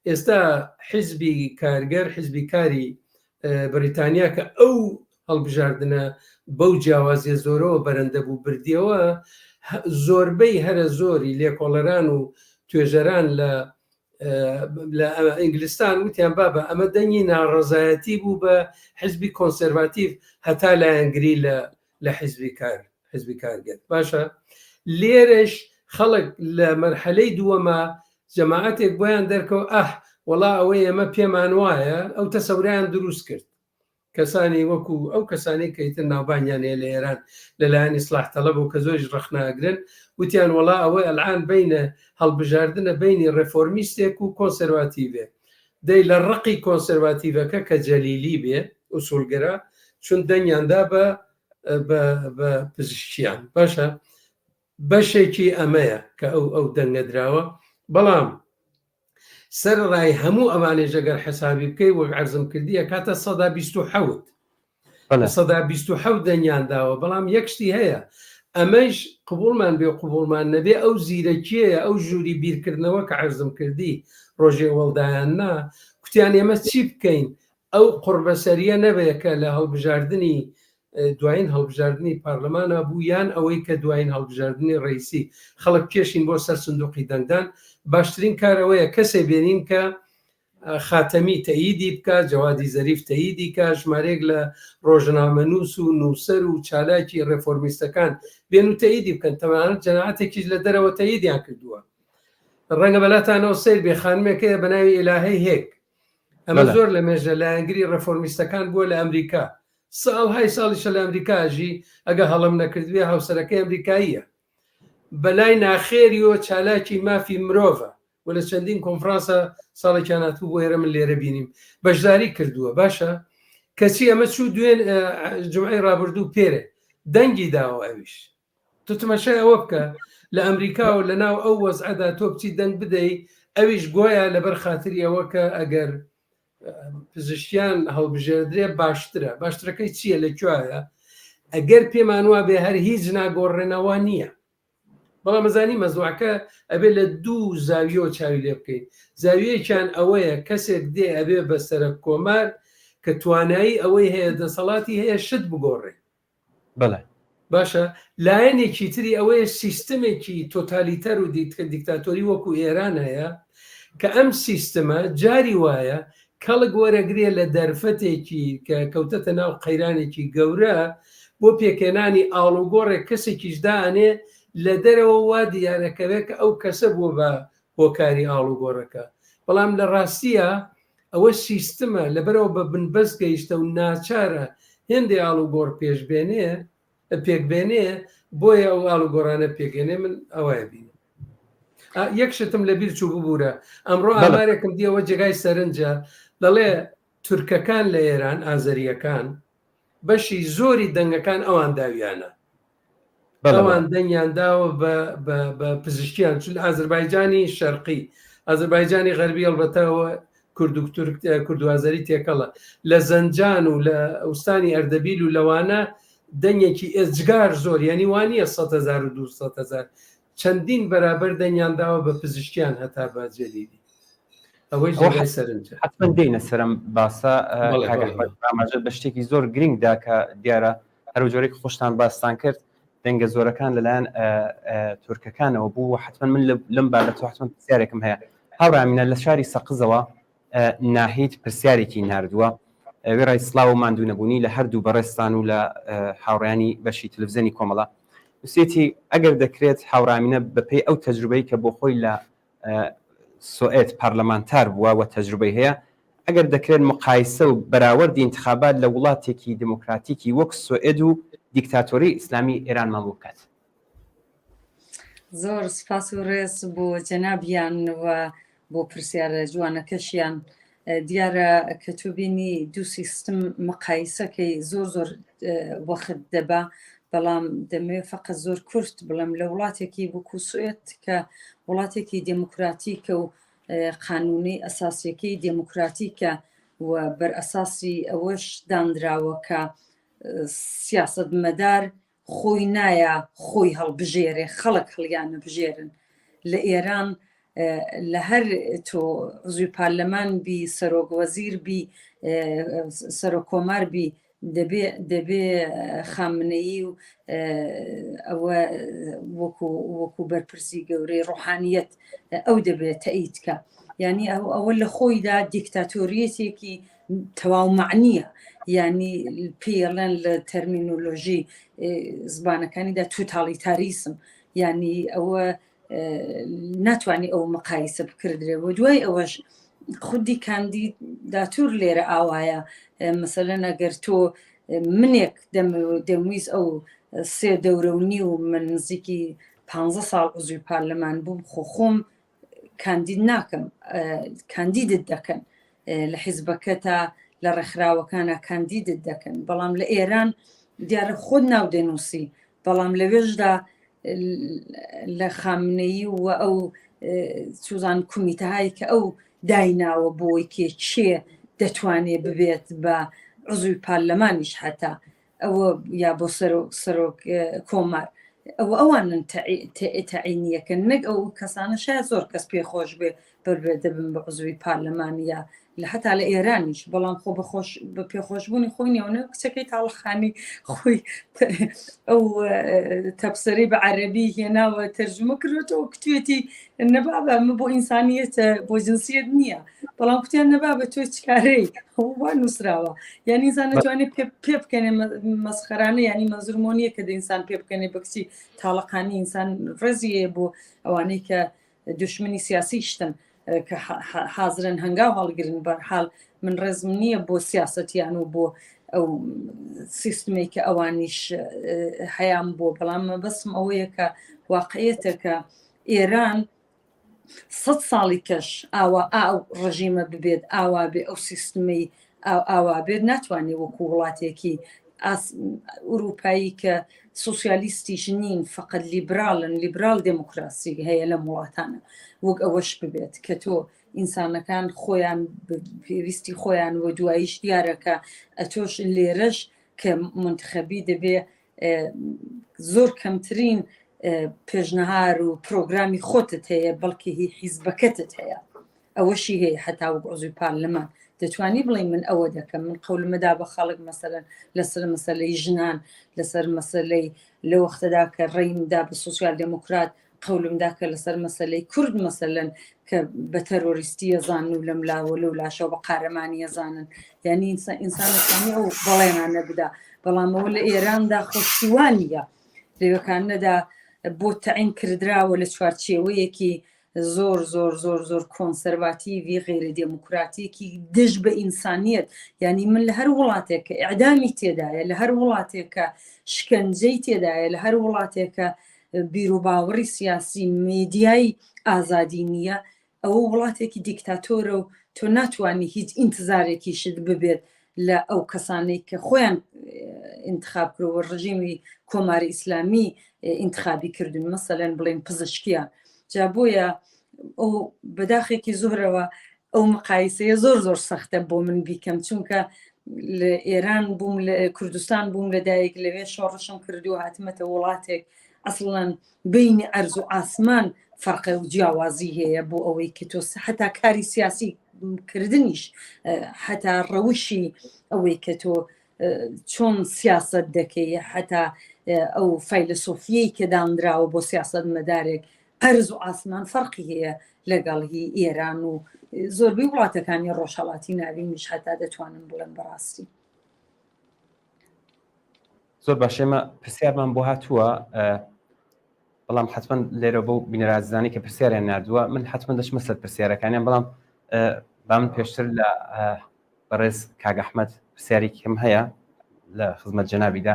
ئێستا حیزبی کارگەر حیزبی کاری بەریتانیا کە ئەو هەڵبژاردنە بەو جیاوازیە زۆرەوە بەرەندە بوو بردیەوە زۆربەی هەرە زۆری لێکۆڵەران و توێژەران لە لە ئینگلیستان وتیان بابە ئەمە دەنگی ناڕەزایەتی بوو بە حزبی کۆنسەرواتیڤ هەتا لایەنگری لە حزبی کارگەر باشە لێرەش خەڵک لە مەرحەلەی دووەمە جەماعەتێک بۆیان دەرکەوە وەڵا ئەوەی ئەمە پێمان وایە ئەو تەسەوریان دروست کرد کەسانی وەکو ئەو کەسانی کەیتر ناوبانیانەیە لە ئێران لەلایەنی ئیسلاح تەڵەب و کە زۆریش ڕەخناگرن وتیان وەڵا ئەوەی ئەلعان بینە هەڵبژاردنە بینی ڕێفۆرمیستێک و کۆنسەرواتیڤێ دەی لە ڕقی کۆنسەرواتیڤەکە کە جەلیلی بێ ئوسولگەرە چون دەنگیاندا بە پزیشکیان باشە بەشێکی ئەمەیە کە ئەو دەنگە دراوە بەڵام سەر ڕای هەموو ئەوانەی ژەگەر حسابی بکەی وەک عەرزم کردیە کاتە 127 دەنگیان داوە بەڵام یەک شتی هەیە ئەمەش قبولمان بێ قبولمان نەبێ ئەو زیرەکیەیە ئەو ژووری بیرکردنەوە کە عەرزم کردی ڕۆژێ وەڵدایاننا کوتیان ئێمە چی بکەین ئەو قوربەسەریە نەبێ کە لە هەڵبژاردننی دوایین هەڵبژاردننی پارلەمانە بوو یان ئەوەی کە دوایین هەڵبژاردننی ڕئیسی خەڵک کێشین بۆ سەر سندوقی دەنگدان باشترین کارەوەیە کەسێ بێنین کە خاتەمی تەییدی بکە جەوادی زەریف تەییدی کە ژمارەیەک لە ڕۆژنامەنووس و نووسەر و چالاکی ڕێفۆرمیستەکان بێن و تەییدی بکەن تەمانەت جەماعەتێکیش لە دەرەوە تەییدیان کردووە ڕەنگە بەلاتانەوە سیر بێ خانمێکەیە بە ناوی ئیلاهەی هێک ئەمە زۆر لە مێژە لایەنگری ڕێفۆرمیستەکان بووە لە ئەمریکا ساڵهای ساڵیشە لە ئەمریکاژی ئەگە هەڵم نەکردوێ هاوسەرەکەی ئەمریکاییە بەلای ناخێریەوە چالاکی مافی مرۆڤە و لە چەندین کۆنفرانسە ساڵێکیان هاتوو بۆ ئێرە من لێرە بینیم بەشداری کردووە باشە کەچی ئەمە چوو دوێن جمعی ڕابردوو پێرێ دەنگی داوە ئەویش تو تمەشای ئەوە بکە لە ئەمریکا و لە ناو ئەو وەزعەدا تۆ بچی دەنگ بدەی ئەویش گۆیە لەبەر خاتری ئەوە کە ئەگەر پزیشکیان هەڵبژێردرێ باشترەکەی چییە لەکوایە ئەگەر پێمان وا بێ هەر هیچ ناگۆڕێنەوە نییە بەڵام مەزانی مەزوعەکە ئەبێ لە دوو زاویۆ چاوی لێ بکەین زاویەکیان ئەوەیە کەسێک دێ ئەبێ بە سەرک کۆمار کە توانایی ئەوەی هەیە دەسەڵاتی هەیە شت بگۆڕێ بەڵێ باشە لایەنێکی تری ئەوەیە سیستمێکی تۆتالیتەر و دیکتاتۆری وەکو ئێران هەیە کە ئەم سیستەمە جاری وایە کەڵک وەرەگرێ لە دەرفەتێکی کە کەوتەتە ناو قەیرانێکی گەورە بۆ پێکێنانی ئاڵوگۆڕێک کەسێکیش دانێ لە دەرەوە وا دیارەکەوێت کە ئەو کەسە بووە بە هۆکاری ئاڵوگۆڕەکە بەڵام لە ڕاستیە ئەوە سیستمە لەبەرەوە بە بنبەست گەیشتە و ناچارە هێندێ ئاڵوگۆڕ پێکبێنێ بۆیە ئەو ئاڵوگۆڕانە پێکێنێ من ئەوەیە بینم یەک شتم لە بیر چوو ببوورە ئەمڕۆ ئامارێکم دیەوە جێگای سەرنجە دەڵێ تورکەکان لە ئێران ئازەریەکان بەشی زۆری دەنگەکان ئەوان داویانە ئەوان دەنگیان داوە بە پزیشکیان چون ئازربایجانی شەرقی ئازربایجانی غەربی هەڵبەتەوە کوردوازەری تێکەڵە لە زەنجان و لە ئەوستانی ئەردەبیل و لەوانە دەنگێکی ئێجگار زۆر ینی وانە 100,000 و 200,000 چەندین بەرابەر دەنگیان داوە بە پزیشکیان هەتا باجێلیدی ئەوەی سەرنجە حتمما دێنە سەرم باسە ئاماژە بە شتێکی زۆر گرنگدا کە دیارە هەرو جۆرێک خۆشتان باستان کرد دەنگە زۆرەکان لەلایەن تورکەکانەوە بوو حتمما من لەم بابەتەوە حتمما پرسیارێکم هەیە هاوڕامینە لە شاری سەقزەوە ناهید پرسیارێکی ناردووە وێڕای سڵاو و ماندوونەبوونی لە هەردوو بەڕێستان و لە هاوڕیانی بەشی تلڤیزیۆنی کۆمەڵە وسێتی ئەگەر دەکرێت هاوڕامینە بەپێی ئەو تەجروبەی کە بۆ خۆی لە سوئێت پارلەمانتار بووە و تەجروبەی هەیە ئەگەر دەکرێت مقایسە و بەراوەردی انتخابات لە وڵاتێکی دموکراتیکی وەک سوئێد و دیکتاتۆری ئیسلامی ئێرانمان بکات زۆر سپاس و ڕێز بۆ جەنابیان و بۆ پرسیارە جوانەکەشیان دیارە کە تۆ بینی دوو سیستم مقایسەکەی زۆر وەخت دەبا بەڵام دەمەوێت فقط زۆر کورت بڵم لە وڵاتێکی وەکو سوئێد کە وڵاتێکی دموکراتیکە و قانونی ئەساسیەکەی دموکراتیکە و بەر ئەساسی ئەوەش دانراوە کە سیاسەتمەدار خۆی نایە خۆی هەڵبژێرێ خەڵک هەڵیانە بژێرن لە ئێران لە هەر تۆ عزوی پارلەمان بی سەرۆکوەزیر بی سەرۆکۆمار بی دەبێ خامنەیی و ئەوە وەکو بەرپرسی گەورەی ڕۆحانیەت ئەو دەبێت تەئیدکە یعنی ئەوە لە خۆیدا دیکتاتۆریەتێکی تەواو معنیە، یعنی پێڵەن لە تەرمینۆلۆژی زبانەکانیدا توتالیتاریسم، یعنی ئەوە ناتوانانی ئەو مقایسە بکردرێەوە. دوای ئەوەش خودی کاندیداتور لێرە ئاوایە، مەسەلەن ئەگەر تۆ منێک دەمویست ئەو 3 دەورە و نی و من نزیکی 15 ساڵ عزوی پارلەمان بووم، خۆم کاندید ناکەم، کاندیدت دەکەن لە حیزبەکە تا لە ڕێکخراوەکانە کاندیدت دەکەن. بەڵام لە ئێران دیارە خۆت ناو دەنووسی، بەڵام لەوێژدا لە خامنەیی و ئەو سوزان کومیتەهایی کە ئەو دایناوە بۆی کێ چێ دەتوانێت ببێت بە عزوی پارلەمانیش هەتا ئەوە یا بۆ سەرۆک کۆمار، ئەوانن تەعینیەکەن، نەک ئەو کەسانە شاید زۆر کەس پێخۆش بێ بەربێ دەبن بە عزوی پارلەمانیە لە هەتا لە ئێرانیش. بەڵام خۆ بە پێخۆشبوونی خۆی نێونە کچەکەی تاڵخانی خۆی ئەو تەبسەری بە عەرەبی هێناوە تەرجمە کردوێتەوە، کتوێتی نەبابە من بۆ ئینسانیەتە بۆ جنسیەت نییە، بەڵام کوتیان نەبابە تۆ چکارەی وا نووسراوە. یعنی ئینسان نەتوانێت پێ بکەنێ مەسخەرانە، ینی مەزرمۆنیە کە ئینسان پێ بکەنێ بە کچی تاڵەقانی ئینسان ڕێزیە بۆ ئەوانەی کە دشمنی سیاسی شتن کە حازرن هەنگاو هەڵگرن. بەرحاڵ من ڕێزم نییە بۆ سیاسەتیان و بۆ ئەو سیستمی کە ئەوانیش هەیان بۆ، بەڵام بەسم ئەوەیە کە واقعیەتە کە ئێران 100 ساڵی کەش ئاو ڕژیمە ببێت ئاوا بێ ئەو سیستمی ئاوا بێت، ناتوانێت وەکو وڵاتێکی ئوروپایی کە سوسیالیستیش نین، فقط لیبرال دموکراسی هەیە لە وڵاتانە وەک ئەوەش ببێت کە تۆ ئینسانەکان خۆیان پێویستی خۆیان وە دواییش دیارەکە ئەتۆش لێرەش کە منتخەبی دەبێ زۆر کەمترین پێشنەهار و پرۆگرامی خۆتت هەیە، بەڵکی هی حیزبەکەتت هەیە، ئەوەشی هەیە هەتا وەک عزوی پارلەمان دەتوانی بڵێ من ئەوە دەکەم، من قەولمەدا بە خەڵک مەسەلەن لەسەر مەسەلەی ژنان، لەسەر مەسەلەی لە وەختەدا کە ڕێیمدا بە سوسیال دموکرات، قەولمدا کە لەسەر مەسەلەی کورد مەسەلەن کە بە تەرۆریستی ئەزانن و لەم لاوە لەو لاشەوە بە قارەمانی ئەزانن، یعنی ئینسانەکانی ئەو بەڵێنانە بدا. بەڵام ئەوە لە ئێراندا خۆشتیوانیە، لەوەکانەدا بۆ تەعین کردراوە لە چوارچێوەیەکی زۆر زۆر زۆر زۆر کۆنسەرواتیڤی غێرە دموکراتیەکی دژ بە ئینسانیەت. یعنی من لە هەر وڵاتێکە ئیعدامی تێدایە، لە هەر وڵاتێکە شکنجەی تێدایە، لە هەر وڵاتێکە بیرروباوەڕی سیاسی میدیای ئازادی نییە، ئەوە وڵاتێکی دیکتاتۆرە و تۆ ناتوانانی هیچ ئینتزارێکی شت ببێت لە ئەو کەسانەی کە خۆیان انتخاب کردەوە ڕژیمی کۆماری ئیسلامی انتخابی کردن، مەسەلەن بڵێن پزیشکیە. جا بۆیە ئەو بەداخێکی زۆرەوە ئەو مقایسەیە زۆر زۆر سەختە بۆ من بیکەم، چونکە لە ئێران بووم، لە کوردستان بووم لەدایک، لەوێ شۆڕشم کردو و هاتمەتە وڵاتێک ئەسڵەن بینی ئەرز و ئاسمان فەرقە و جیاوازی هەیە بۆ ئەوەی کە تۆ هەتا کاری سیاسی کردنیش، هەتا ڕەوشی ئەوەی کە تۆ چۆن سیاست دەکەی، هەتا ئەو فەیلسۆفیەی کە دانراوە بۆ سیاست مەدارێک ئەرز و ئاسمان فەرقی هەیە لەگەڵی ئێران و زۆربەی وڵاتەکانی ڕۆژهەڵاتی ناوینیش هەتا دەتوانن بڵێن بەڕاستی. زۆر باشێمە پرسیارمان بۆ هاتووە، بەڵام حتمما لێرە بۆ بینەرازانی کە پرسیاریان نردووە من حتمما دەچمە سەر پرسیارەکانیان، بەڵام با من پێشتر لە بەڕێز کاگ ئەحمەد پرسیارێکی کەم هەیە لە خزمەت جەنابیدا.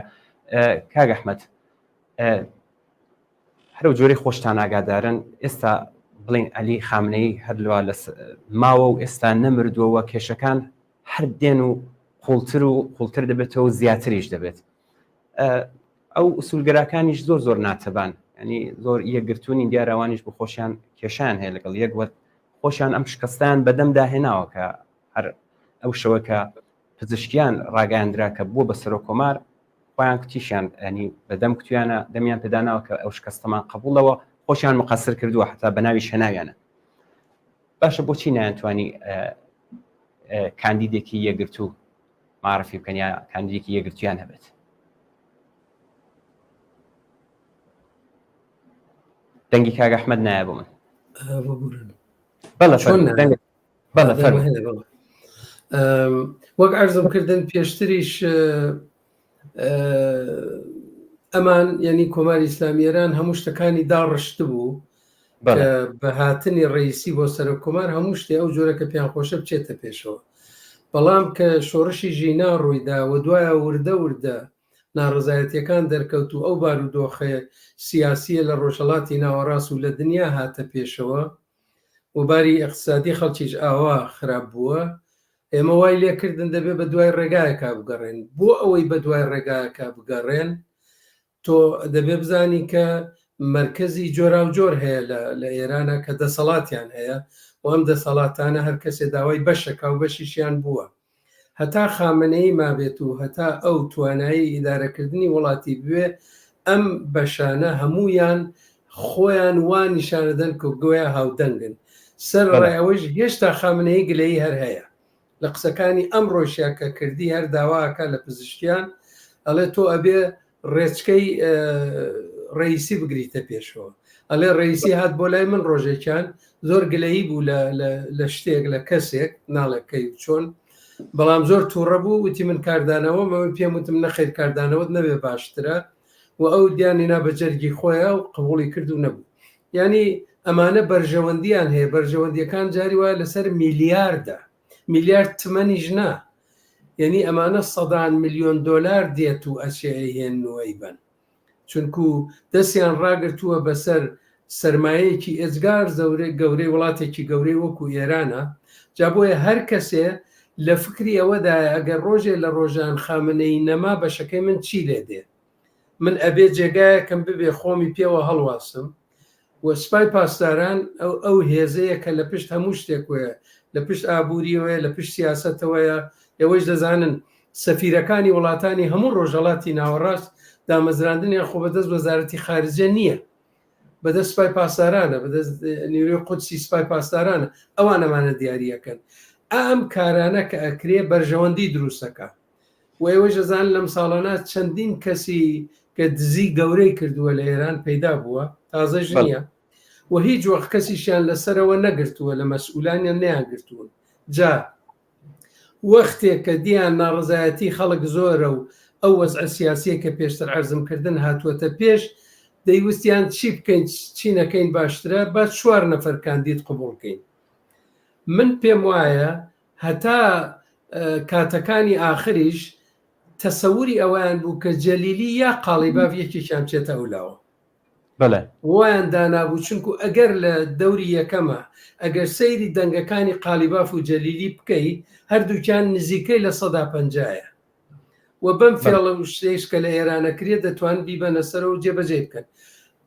کاگ ئەحمەد، هەرو جۆری خۆشتان ئاگادارن ئێستا بڵین عەلی خامنەیی هەر لەوە ماوە و ئێستا نەمردووەوە، کێشەکان هەر دێن و قوڵتر دەبێتەوە و زیاتریش دەبێت. ئەو ئوسولگەراکانیش زۆر زۆر ناتەبان، ینی زۆر یەکگرتوونی دیارەوانیش بۆ خۆشیان کێشان هەیە لەگەڵ یەک وەت خۆشیان ئەم شکستیان بەدەمدا هێناوە کە هەر ئەو شەوە کە پزیشکیان ڕاگەاندرا کە بووە بە سەرۆک کۆمار خۆیان کتیشیان ینی بەدەم کتویانە دەمیان پێداناوە کە ئەو شکستەمان قبوڵەوە خۆشیان مقەسر کردووە حتا بەناوی شەناویانە. باشە بۆچی نایانتوانی کاندیدێکی یەکگرتوو معرفی بکەن یا کاندیدێکی یەکگرتویان هەبێت؟ دەنگی کاگ ئەحمەد نایە بۆ من. وەک عەرزم کردن پێشتریش ئەمان یعنی کۆماری ئیسلامیێران هەموو شتەکانی داڕشت بوو بە هاتنی ڕئیسی بۆ سەر کۆمار هەموو شتێ ئەو جۆرەکە پیان خۆشە بچێتە پێشەوە، بەڵام کە شۆڕشی ژینا ڕوویدا و دوایە وردە ناڕزایەتیەکان دەرکەوت و ئەو بارودۆخە سیاسیە لە ڕۆژهەڵاتی ناوەڕاست و لە دنیا هاتە پێشەوە و باری ئەقتصادی خەڵکیش ئاوا خراپ بووە، ئێمە وای لێکردن دەبێت بە دوای ڕێگایەکە بگەڕێن. بۆ ئەوەی بە دوای ڕێگایەکە بگەڕێن تۆ دەبێ بزانی کە مرکزی جۆرا و جۆر هەیە لە ئێرانە کە دەسەڵاتیان هەیە و ئەم دەسەڵاتانە هەر کەسێ داوای بەشەکە و بەشیشیان بووە، هەتا خامنەی مابێت و هەتا ئەو توانایی ئیدارەکردنی وڵاتی بوێ ئەم بەشانە هەمویان خۆیان وان نیشانەدەن کە گویا هاودەنگن. سەر ڕایەوەش هێشتا خامنەی گلەیی هەر هەیە لە قسەکانی ئەم ڕۆژیا کە کردی هەر داواکە لە پزیشکیان ئەڵێ تۆ ئەبێ ڕێچکەی ڕئیسی بگریتە پێشەوە، ئەڵێ ڕئیسی هات بۆ لای من ڕۆژێکیان زۆر گلەیی بوو لە شتێک لە کەسێک ناڵەکەی چۆن، بەڵام زۆر تووڕە بوو وتی من کاردانەوە مەوەی پێم وتم نەخێر کاردانەوەت نەبێ باشترە و ئەو دیانینا بە جەرگی خۆیە و قبوڵی کرد و نەبوو. ینی ئەمانە بەرژەوەندیان هەیە، بەرژەوەندیەکان جاری وایە لەسەر میلیارد تمەنیش نا، یعنی ئەمانە سەدان ملیۆن دۆلار دێت و ئەچێهێنەوەی بن، چونکو دەستیان ڕاگرتووە بەسەر سەرمایەیەکی ئێجگار گەورەی وڵاتێکی گەورەی وەکو ئێرانە. جا بۆیە هەر کەسێ لە فکری ئەوەدایە ئەگەر ڕۆژێ لە ڕۆژان خامنەی نەما بەشەکەی من چی لێ دێ، من ئەبێ جێگایەکەم ببێ خۆمی پێوە هەڵواسم و سوپای پاسداران ئەو هێزەیە کە لە پشت هەموو شتێک وەیە، لە پشت ئابووریەوەیە، لە پشت سیاسەتەوەیە، ئێوەش دەزانن سەفیرەکانی وڵاتانی هەموو ڕۆژهەڵاتی ناوەڕاست دامەزراندنیان خۆ بەدەست وەزارەتی خارجە نییە، بەدەست سوپای پاسدارانە، بەدەست نیروی قودسی سوپای پاسدارانە، ئەوانەمانە دیاریەکەن. ئەم کارانە کە ئەکرێ بەرژەوەندی دروستەکە و ئێوەش دەزانن لەم ساڵانە چەندین کەسی کە دزی گەورەی کردووە لە ئێران پەیدا بووە، تازەش نییە و هیچ وەخت کەسیشیان لەسەرەوە نەگرتووە، لە مەسئولانیان نەیان گرتوون. جا وەختێک کە دییان ناڕزایەتی خەڵک زۆرە و ئەو وەزع سیاسیە کە پێشتر عەرزم کردن هاتووەتە پێش، دەیویستیان چی بکەین چی نەکەین باشترە، با 4 نەفەر کاندید قبوڵکەین. من پێم وایە هەتا کاتەکانی ئاخریش تەسەوری ئەویان بوو کە جەلیلی یا قاڵیباف یەکێکیان بچێتە ئەولاوە، وایان دانابوو، چونکو ئەگەر لە دەوری یەکەمە ئەگەر سەیری دەنگەکانی قالیباف و جەلیلی بکەی هەردووکیان نزیکەی لە 150ە و بەم فێڵە شتێش کە لە ئێرانەکرێت دەتوان بیبەنە سەر و جێبەجێ بکەن.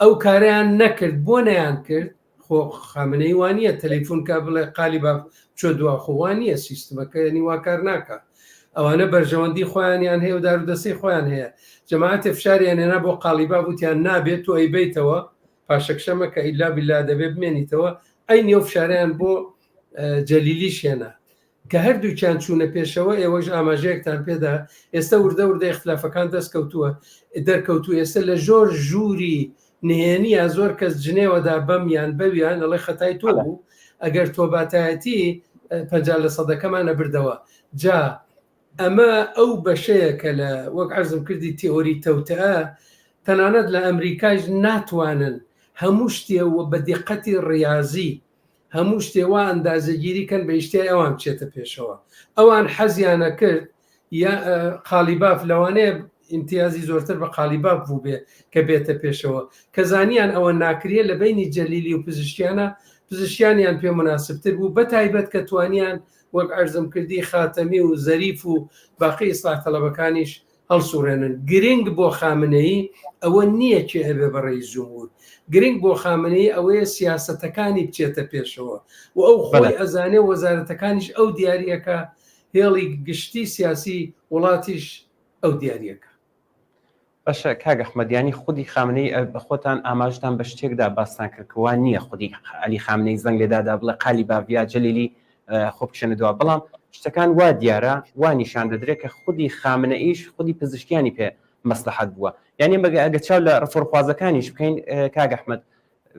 ئەو کاریان نەکرد، بۆ نەیان کرد، خۆ خامنەی وانە تەلەیفۆن کا بڵێ قالیباف چۆ دوا خۆوانە سیستمەکە ینی واکار ناکە، ئەوانە بەرژەوەندی خۆیانیان هەیە و دارودەسەی خۆیان هەیە. جەماعەتێ فشاریان هێنا بۆ قالیباف وتیان نابێت تۆ ئەی بیتەوە پاشەکشەمە کە ئیلا بیلا دەبێت بمێنیتەوە، ئەی نێو فشاریان بۆ جەلیلیش هێنا کە هەردووکیان چوونە پێشەوە. ئێوەش ئاماژەیەکتان پێدا ئێستا وردە اختلافەکان دەستکەوتووە دەرکەوتوو، ئێستا لە زۆر ژووری نهێنیە زۆر کەس جنێوەدا بەمیان بەویان ئەڵێ خەتای تۆ بوو، ئەگەر تۆ باتایەتی 50% بردەوە. جا ئەمە ئەو بەشەیە کە لە وەک عەرزم کردی تیۆری تەوتەیە، تەنانەت لە ئەمریکاش ناتوانن هەموو شتێ و بە دیقەتی ڕیاضی هەموو شتێوا ئەندازەگیریکەن بە شتێ ئەوان بچێتە پێشەوە. ئەوان حەزیانە کرد یا قالیباف لەوانەیە امتیازی زۆرتر بە قالیباف بوو بێ کە بێتە پێشەوە، کە زانیان ئەوە ناکرێ لە بینی جەلیلی و پزیشکیانیان پێ مناسبتر بوو، بە تایبەت کە توانیان وەک عەرزم کردی خاتەمی و زەریف و باقی ئیسلاح تەڵەبەکانیش هەڵسوڕێنن. گرنگ بۆ خامنەیی ئەوە نییە کێ هەبێ بە ڕێیس جومهور، گرنگ بۆ خامنەیی ئەوەیە سیاسەتەکانی بچێتە پێشەوە و ئەو خۆی ئەزانێ وەزارەتەکانیش ئەو دیاریەکە، هێڵی گشتی سیاسی وڵاتیش ئەو دیاریەکە. باشە کاک ئەحمەدیانی خودی خامنەی خۆتان ئاماژتان بە شتێکدا باستان کردکەوە نییە خودی عەلی خامنەی زەنگ لێدادا بڵێ قالیباف یا جەلیلی خۆ بچێنە دووە، بەڵام شتەکان وا دیارە وا نیشان دەدرێت کە خودی خامنەئیش خودی پزیشکیانی پێ مەسلحەت بووە. یعنی ئەگە چاو لە ڕفۆرخوازەکانیش بکەین کاک ئەحمەد،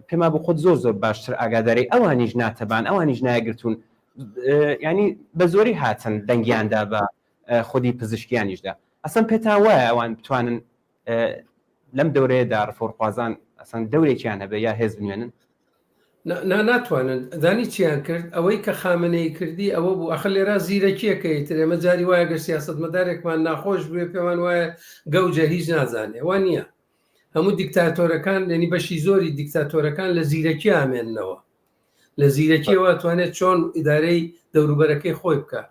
پێما بۆ خۆت زۆر باشتر ئاگاداری ئەوانیش ناتەبان ئەوانیش نایگرتوون ینی بە زۆری هاتن دەنگیاندا بە خودی پزیشکیانیشدا ئەسەن پێتا وایە ئەوان بتوانن لەم دەورەیەدا ڕفۆرخوازان ئەسەن دەورێکیان هەبێ یا هێز بنوێنن ناتوانن دانی چیان کرد ئەوەی کە خامنەی کردی ئەوە بوو ئەخە لێرا زیرەکیەکەی تر ئێمە جاری وایە گەر سیاست مەدارێکمان ناخۆش بێ پێوان وایە گەوجە هیچ نازانێ وان نییە هەموو دیکتاتۆرەکان لەنی بەشی زۆری دیکتاتۆرەکان لە زیرەکی ئامێننەوە لە زیرەکیەوە توانێت چۆن ئیدارەی دەوروبەرەکەی خۆی بکە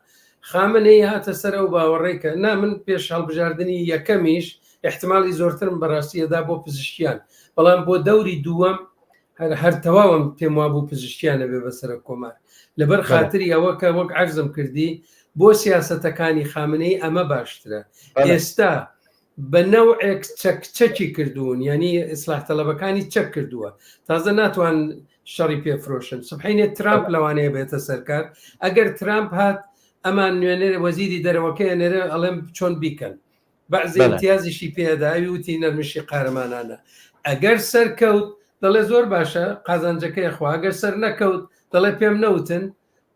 خامنەی هاتە سەر و باوەڕێکە نا من پێش هەڵبژاردننی یەکەمیش احتمالی زۆرترم بەڕاستیەدا بۆ پزیشکیان بەڵام بۆ دەوری دووەم هەر تەواوم پێم وا بوو پزیشکیانە بێ بەسەر کۆمار لەبەر خاتری ئەوە کە وەک عەرزم کردی بۆ سیاسەتەکانی خامنەی ئەمە باشترە ئێستا بە نەوعێک چەکی کردوون ینی ئیسلاح تەلەبەکانی چەک کردووە تازە ناتوان شەڕی پێفرۆشن سبحینێ ترامپ لەوانەیە بێتە سەرکار ئەگەر ترامپ هات ئەمان نوێنەر وەزیری دەرەوەکەی نێرە ئەڵێم چۆن بیکەن بەعزی امتیازیشی پێداوی وتی نەرمشی قارەمانانە ئەگەر سەرکەوت دەڵێ زۆر باشە قازانجەکەی خوا ئەگەر سەر نەکەوت دەڵێ پێم نەوتن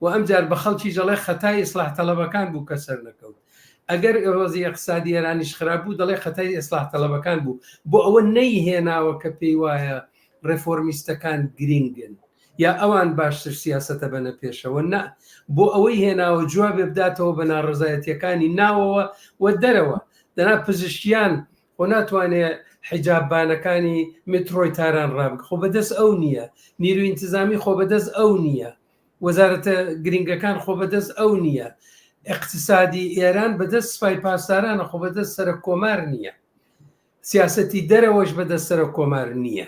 و ئەمجار بە خەڵکی جەڵێ خەتای ئیسلاح تەلەبەکان بوو کە سەر نەکەوت ئەگەر ڕۆزی اقتصادی ئێرانیش خراپ بوو دەڵێ خەتای ئیسلاح تەلەبەکان بوو بۆ ئەوە نەیهێناوە کە پێی وایە ڕێفۆرمیستەکان گرنگن یا ئەوان باشتر سیاسەتە بەنە پێشەوە نا بۆ ئەوەی هێناوە جوابێ بداتەوە بە ناڕزایەتیەکانی ناوەوە و دەرەوە دەنا پزیشکیان خۆ ناتوانێت حیجاببانەکانی مترۆی تاران ڕابک خۆ بەدەست ئەو نییە نیروی ئینتیزامی خۆ بەدەست ئەو نییە وەزارەتە گرنگەکان خۆ بەدەست ئەو نییە اقتصادی ئێران بەدەست سوپای پاسدارانە خۆ بەدەست سەر کۆمار نییە سیاسەتی دەرەوەش بەدەست سەر کۆمار نییە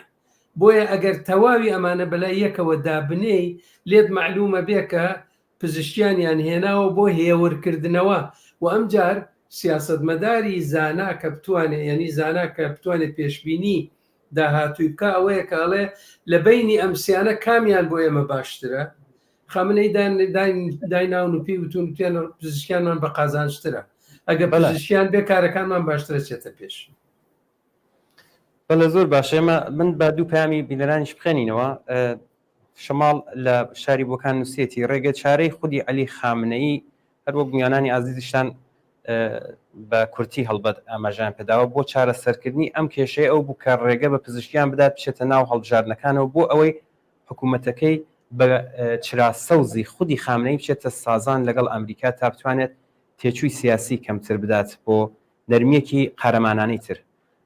بۆیە ئەگەر تەواوی ئەمانە بەلای یەکەوە دابنەی لێت معلومە بێکە پزیشکیانیان هێناوە بۆ هێورکردنەوە و ئەمجار سیاستمەداری زانا کە بتوانێت ینی زانا کە بتوانێت پێشببینی داهاتووی بکە ئەوەیە کاڵێ لە بینی ئەمسیانە کامیان بۆ ئێمە باشترە خامنەی دایناون و پێی وتونیان پزیشکیانمان بە قازانشترە ئەگە پزیشکیان بێ کارەکانمان باشترە چێتە پێش بەڵە زۆر باشە ئێمە من بە دوو پامی بیلەرانیش بخێنینەوە شەماڵ لە شاری بۆکان نووسێتی ڕێگە چارەی خودی عەلی خامنەیی هەروە بنیانانی ئازیزیشتان بە کورتی هەڵبەت ئاماژیان پێداوە بۆ چارە سەرکردنی ئەم کێشەیە ئەو بوو کە ڕێگە بە پزیشکیان بدات بچێتە ناو هەڵبژاردنەکانەوە بۆ ئەوەی حکوومەتەکەی بە چراسەوزی خودی خامنەی بچێتە سازان لەگەڵ ئەمریکا تا بتوانێت تێچووی سیاسی کەمتر بدات بۆ نەرمیەکی قارەمانانەی تر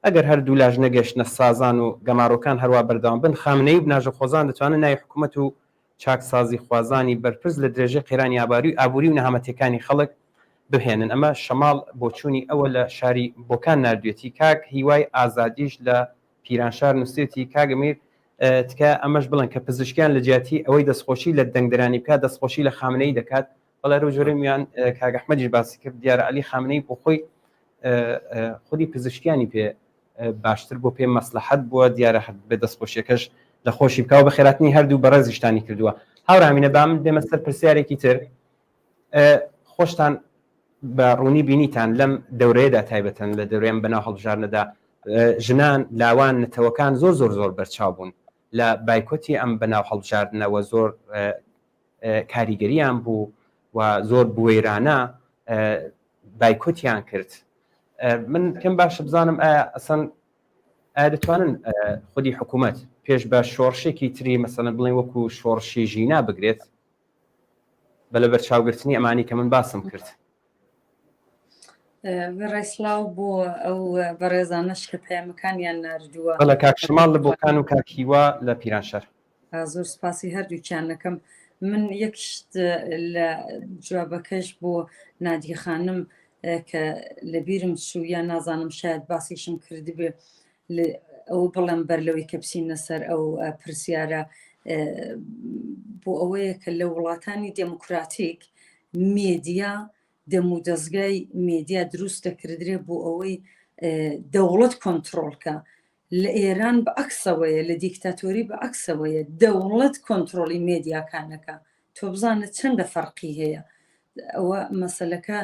ئەگەر هەردوو لاژ نەگەشتنە سازان و گەماڕۆکان هەروە بەردەوام بن خامنەی بناژە خۆزان دەتوانن نای حکوومەت و چاکسازی خوازانی بەرپرس لە درێژە قێرانی ئابووری و نەهامەتیەکانی خەڵک بهێنن ئەمە شەماڵ بۆچوونی ئەوە لە شاری بۆکان نردوێتی کاک هیوای ئازادیش لە پیرانشار نووسێتی کاگەمیر تکە ئەمەش بڵن کە پزیشکیان لە جیاتی ئەوەی دەستخۆشی لە دەنگدەرانی بکات دەستخۆشی لە خامنەی دەکات بەڵێ ڕۆژۆرەمیان کاگەحمەدیش باسی کرد دیارە عەلی خامنەی بۆ خۆی خودی پزیشکیانی پێ باشتر بۆ پێ مەسلحەت بووە دیارە بێ دەستخۆشیەکەش لە خۆشی بکاو بە خێراتنی هەردوو بەڕێزیشتانی کردووە هاوڕامینە بام دێمە سەر پرسیارێکی تر خۆشتان بە ڕوونی بینیتان لەم دەورەیەدا تایبەتەن لە دەورەیان بەناو هەڵبژاردنەدا ژنان لاوان نەتەوەکان زۆر بەرچاو بوون لە بایکۆتی ئەم بەناو هەڵبژاردنەوە زۆر کاریگەریان بوو و زۆر بوێرانە بایکۆتیان کرد من پێم باشە بزانم ئایا ئەسەن ئایا دەتوانن خودی حکوومەت پێش بە شۆڕشێکی تری مەسەڵەن بڵێن وەکو شۆڕشی ژینا بگرێت بە لە بەرچاوگرتنی ئەمانی کە من باسم کرد ڕێسلااو بۆ ئەو بەڕێزانەش کە پەیامەکانیان نردووە بەڵە کاک شماڵ لە بۆکان و کاکیوە لە پیرانشار زۆر سپاسی هەردووکیانەکەم من یەکشت لە جوابەکەش بۆ نادیە خانم کە لە بیرم چوویە نازانم شاید باسیشم کردی بێ ئەو بڵێم بەر لەوەی کە بچینە سەر ئەو پرسیارە بۆ ئەوەیە کە لە وڵاتانی دموکراتیک مێدیا دەمو دەستگای مێدیا دروست دەکردرێ بۆ ئەوەی دەوڵەت کۆنتترۆلکە لە ئێران بە عکسەوەیە لە دیکتاتۆری بە عکسەوەیە دەوڵەت کۆنتترۆلی مێدیاکانەکە تۆ بزانە چەندە فەرقی هەیە ئەوە مەسەلەکە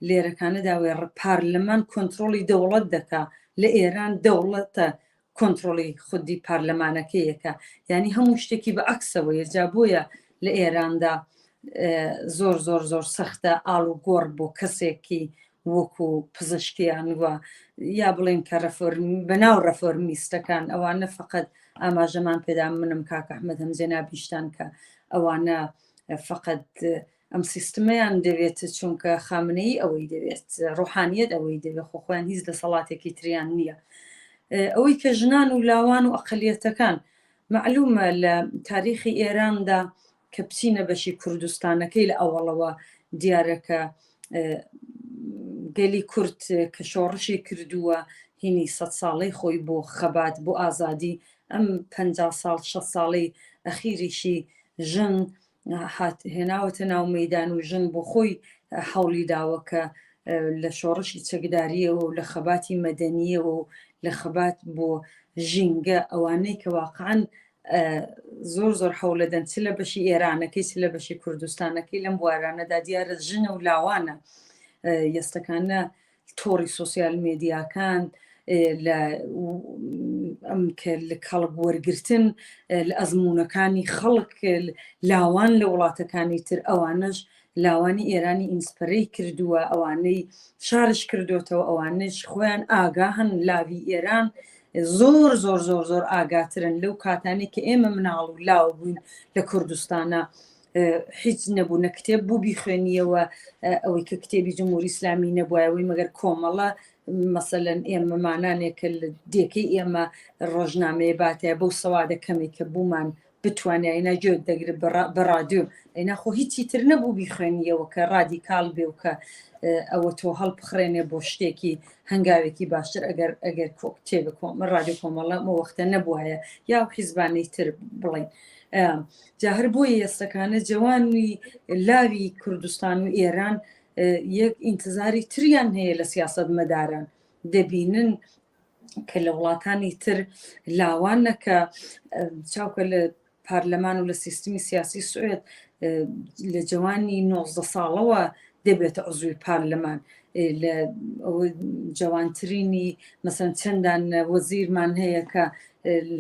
لێرەکانە داوێ پارلەمان کۆنتترۆلی دەوڵەت دەکا لە ئێران دەوڵەتە کۆنتڕۆڵی خودی پارلەمانەکەیەکە یعنی هەموو شتێکی بە عکسەوە یەجا بۆیە لە ئێراندا زۆر زۆر زۆر سەختە ئاڵ و گۆڕ بۆ کەسێکی وەکو پزیشکیان وە یا بڵێن کە بەناو ڕەفۆرمیستەکان ئەوانە فقط ئاماژەمان پێدا منم کاکە ئەحمەد هەمزێ نابیشتان کە ئەوانە فقط ئەم سیستمەیان دەوێت چونکە خامنەی ئەوەی دەوێت ڕۆحانیەت ئەوەی دەوێت خۆخۆیان هیچ دەسەڵاتێکی تریان نییە ئەوەی کە ژنان و لاوان و ئەقلیەتەکان معلومە لە تاریخی ئێراندا کە بچینە بەشی کوردستانەکەی لە ئەوڵەوە دیارەکە گەلی کورد کە شۆڕشی کردووە هینی 100 ساڵەی خۆی بۆ خەبات بۆ ئازادی ئەم 50 ساڵ 6 ساڵی ئەخیریشی ژن هێناوەتە ناو مەیدان و ژن بۆ خۆی حوڵی داوە کە لە شۆڕشی چەکداریەوە و لە خەباتی مەدەنیەوە و لە خەبات بۆ ژینگە ئەوانەی کە واقعاً زۆر زۆر حوڵە دەن چ لە بەشی ئێرانەکەی چ لە بەشی کوردستانەکەی لەم بوارانەدا دیارە ژنە و لاوانە یەستەکانە تۆڕی سۆسیال مێدیاکان کە لە کەڵک وەرگرتن لە ئەزمونونەکانی خەڵک لاوان لە وڵاتەکانی تر ئەوانش لاوانی ئێرانی ئینسپەرەی کردووە ئەوانەی شارش کردوێتەوە ئەوانش خۆیان ئاگاهن لاوی ئێران زۆر زۆر زۆر زۆر ئاگاترن لەو کاتانی کە ئێمە مناڵ و لاو بووین لە کوردستانە هیچ نەبوو نە کتێب بوو بیخوێنیەوە ئەوەی کە کتێبی جمهوری ئیسلامی نەبووەوەی مەگەر کۆمەڵە مەسەلەن ئێمە مانانێکە لە دێکەی ئێمە ڕۆژنامەیە باتەیە بەو سەوادە کەمێک کە بوومان بتوانێت ئەینا گوێت دەگرێت بە ڕادیۆ ئەینا خۆ هیچی تر نەبوو بیخوێنیەوە کە ڕادیکاڵ بێ و کە ئەوە تۆ هەڵبخڕێنێ بۆ شتێکی هەنگاوێکی باشتر ئەگەر کتێبە ڕادیۆ کۆمەڵە وەختە نەبووایە یا حیزبانەی تر بڵێن جا هەر بۆیە ئێستەکانە جوانی لاوی کوردستان و ئێران یەک ئینتزاری تریان هەیە لە سیاسەت مەداران دەبینن کە لە وڵاتانی تر لاوانەکە چاوکە لە پارلەمان و لە سیستمی سیاسی سوێت لە جوانی 19 ساڵەوە دەبێتە عزوی پارلەمان لە جوانترینی مەسەن چەندان وەزیرمان هەیە کە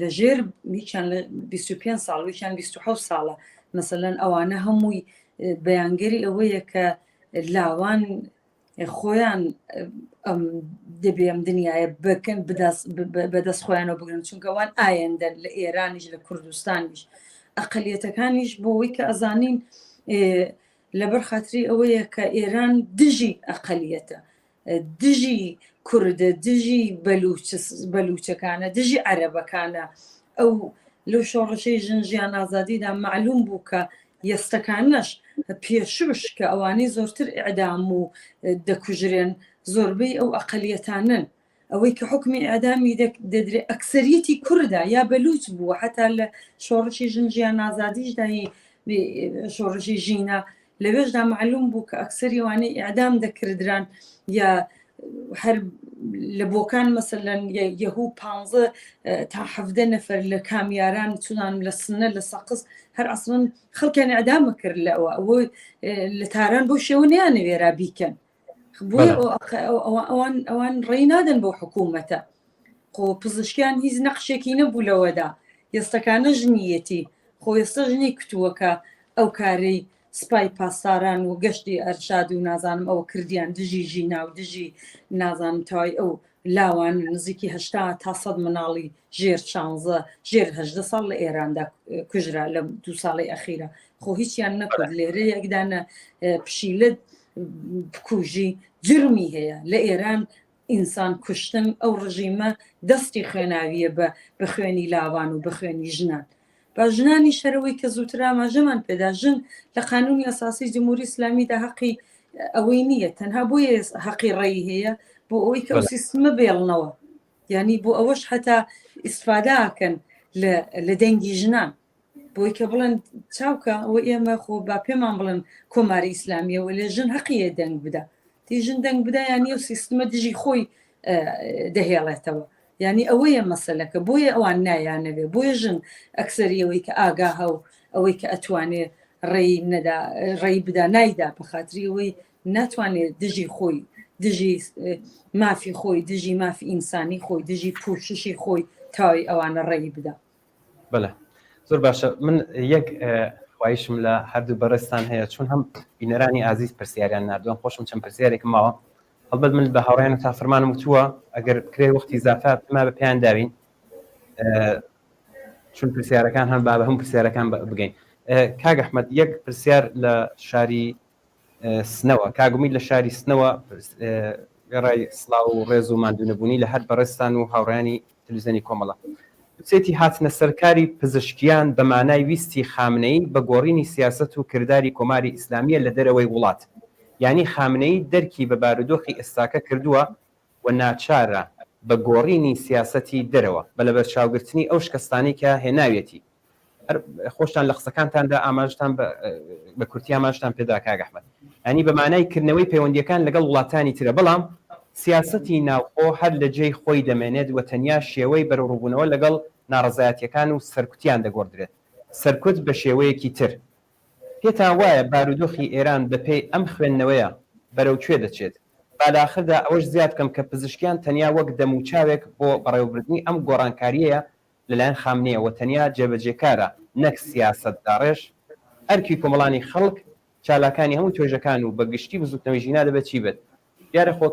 لە ژێر هیچیان لە 25 ساڵ ویشیان 27 ساڵە مەسەلەن ئەوانە هەمووی بەیانگەری ئەوەیە کە لاوان خۆیان دەبێ ئەم دنیاە بکەن بەدەست خۆیانەوە بگرن چونکەوان ئایندەن لە ئێرانیش لە کوردستانیش ئەقلیەتەکانیش بۆەوەی کە ئەزانین لەبەر خاتری ئەوەیە کە ئێران دژی ئەقلیەتە دژی کوردە دژی بەلوچەکانە دژی عەرەبەکانە ئەو لەو شۆڕشەی ژنجیان ئازادیدا معلوم بوو کە یەستەکانش پێشوش کە ئەوانەی زۆرتر ئیعدام و دەکوژرێن زۆربەی ئەو ئەقلیەتانن ئەوەی کە حکمی ئیعدامی دەدرێت ئەکسەریەتی کووردا یا بەلوچ بووە حتا لە شۆڕشی ژنجیان ئازادیشدا شۆڕشی ژینە لەوێشدا معلوم بوو کە ئەکسەری وانەی ئیعدام دەکردران یا هەر لە بۆکان مەسەلەن یەهوو 15 تا 17 نەفەر لە کامیاران چونان لە سنە لە سەقز هەر ئەسڵن خەڵکیان ئیعدامە کرد لەوە ئەوە لە تاران بۆ شێوە نیانەوێرا بیکەن بۆیە ئەوان ڕێی نادەن بۆ حکوومەتە خۆ پزیشکیان هیچ نەقشێکی نەبوو لەوەدا یەستەکانە ژنیەتی خۆ ئێستا ژنی کتووەکە ئەو کارەی سپای پاسداران و گەشتی ئەرشاد و نازانم ئەوە کردیان دژی ژینا و دژی نازانم تای ئەو لاوان نزیکی 80 تا 100 مناڵی ژێر 16 ژێر 18 ساڵ لە ئێراندا کوژرا لە 2 ساڵی ئەخیرە خۆ هیچیان نەکرد لێرە یەکدانە پشیلت بکوژی جرمی هەیە لە ئێران ئینسان کوشتن ئەو ڕژیمە دەستی خوێناویە بە خوێنی لاوان و بە خوێنی ژنان با ژنانی شەرەوەی کە زووتر ئاماژەمان پێدا ژن لە قانونی ئەساسی جمهوری ئیسلامیدا حەقی ئەوەی نییە تەنها بۆیە حەقی ڕێی هەیە بۆ ئەوەی کە ئەو سیستمە بێڵنەوە یعنی بۆ ئەوەش هەتا ئیسفاداکەن لە دەنگی ژنان بۆی کە بڵێن چاوکە ئەوە ئێمە خۆ با پێمان بڵێن کۆماری ئیسلامیەوە لێ ژن حەقیە دەنگ بدا تی ژن دەنگ بدا یانی ئەو سیستمە دژی خۆی دەهێڵێتەوە یعنی ئەوەیە مەسەلەکە بۆیە ئەوان نایانەوێ بۆیە ژن ئەکسەری ئەوەی کە ئاگاهە و ئەوەی کە ئەتوانێت ڕێی بدا نایدا بە خاتری ئەوەی ناتوانێت دژی خۆی دژی مافی خۆی دژی مافی ئینسانی خۆی دژی پوششی خۆی تاوی ئەوانە ڕێی بدە. بەڵێ زۆر باشە. من یەک خواهشم لە هەردوو بەڕێستان هەیە، چون هەم بینەرانی ئازیز پرسیاریان نردووان، خۆشم چەند پرسیارێکم ماوە. هەڵبەت من بە هاوڕێیان و تافرمانم وتووە ئەگەر کرێ وەختی زافە ما بە پێیان داوین، چون پرسیارەکان هەم با بە هەموو پرسیارەکان بگەین. کاک ئەحمەد، یەک پرسیار لە شاری سنەوە، کاگومی لە شاری سنەوە گەڕای سڵاو و ڕێز و ماندوونەبوونی لە هەر بەڕێستان و هاوڕێیانی تەلەڤیزیۆنی کۆمەڵە. وچێتی هاتنە سەرکاری پزیشکیان بە مانای ویستی خامنەی بە گۆڕینی سیاست و کردداری کۆماری ئیسلامیە لە دەرەوەی وڵات. یعنی خامنەی دەرکی بە بارودۆخی ئێستاکە کردووە و ناچارە بە گۆڕینی سیاسەتی دەرەوە بە لەبەر چاوگرتنی ئەو شکستانی کە هێناوێتی. خۆشتان لە قسەکانتاندا ئاماژتان بە کورتی ئاماژتان پێدا کاک ئەحمەد، ینی بە مانای کردنەوەی پەیوەندیەکان لەگەڵ وڵاتانی ترە، بەڵام سیاسەتی ناوخۆ هەر لە جێی خۆی دەمێنێت و تەنیا شێوەی بەرەڕووبوونەوە لەگەڵ ناڕەزایەتیەکان و سەرکوتیان دەگۆڕدرێت، سەرکوت بە شێوەیەکی تر. پێتان وایە بارودۆخی ئێران بەپێی ئەم خوێندنەوەیە بەرەوکوێ دەچێت؟ باداخردا ئەوەش زیاد بکەم کە پزیشکیان تەنیا وەک دەموچاوێک بۆ بەڕێوەبردننی ئەم گۆڕانکاریەیە لەلایەن خامنەیەوە تەنیا جێبەجێکارە، نەک سیاست داڕێژ. ئەرکی کۆمەڵانی خەڵک چالاکانی هەموو توێژەکان و بەگشتی بزوتنەوەی ژینا دەبێت چی بێت؟ دیارە خۆ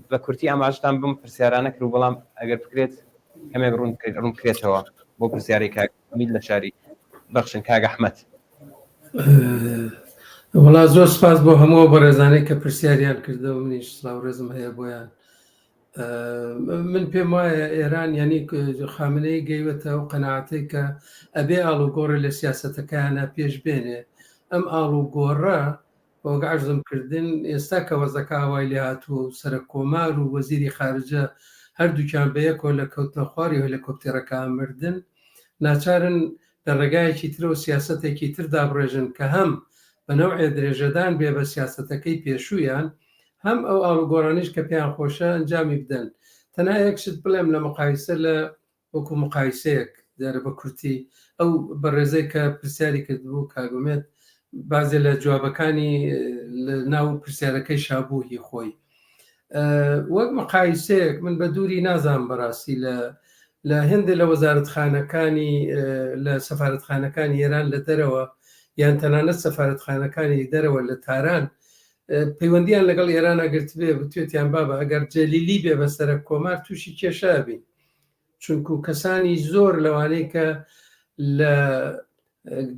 بە کورتی ئاماژتان بم پرسیارانە کرد، بەڵام ئەگەر بکرێت کەمێک ڕوون بکرێتەوە بۆ پرسیارێک کامیل لە شاری بەخشن. کاک ئەحمەد وڵا زۆر سپاس بۆ هەموو بەڕێزانەی کە پرسیاریان کردەوە، منیش سڵاو ڕێزم هەیە بۆیان. من پێم وایە ئێران ینی خامنەی گەیوەتە و قەناعەتەی کە ئەبێ ئاڵوگۆڕە لە سیاسەتەکانە پێش بێنێ. ئەم ئاڵوگۆڕە بۆگە عەرزمکردن ئێستا کە وەزەکە ئاوای لێ هاتووە و سەرۆک کۆمار و وەزیری خارجە هەردووکیان بەیەکەوە لە کەوتنە خواری هێلیکۆپتێرەکان مردن، ناچارن لە ڕێگایەکی ترەوە سیاسەتێکی تر دابڕێژن کە هەم بە نەوعێ درێژەدان بێ بە سیاسەتەکەی پێشوویان، هەم ئەو ئاڵوگۆڕانیش کە پێیان خۆشە ئەنجامی بدەن. تەنها یەکشت بڵێم لە مقایسە لە وەکو مقایسەیەک دەرە بە کورتی ئەو بەڕێزەی کە پرسیاری کردبوو کاگومێت بازێ لە جوابەکانی ناو پرسیارەکەی شابووهی خۆی وەک مقایسەیەک من بە دووری نازانم بەڕاستی لە هێندە لە وەزارەتخانەکانی لە سەفارەتخانەکانی ئێران لە دەرەوە یان تەنانەت سەفارەتخانەکانی دەرەوە لە تاران پەیوەندیان لەگەڵ ئێران ئەگرت بێ بتوێتیان بابە ئەگەر جەلیلی بێ بە سەرۆک کۆمار تووشی کێشە بین، چونکو کەسانی زۆر لەوانەیە کە لە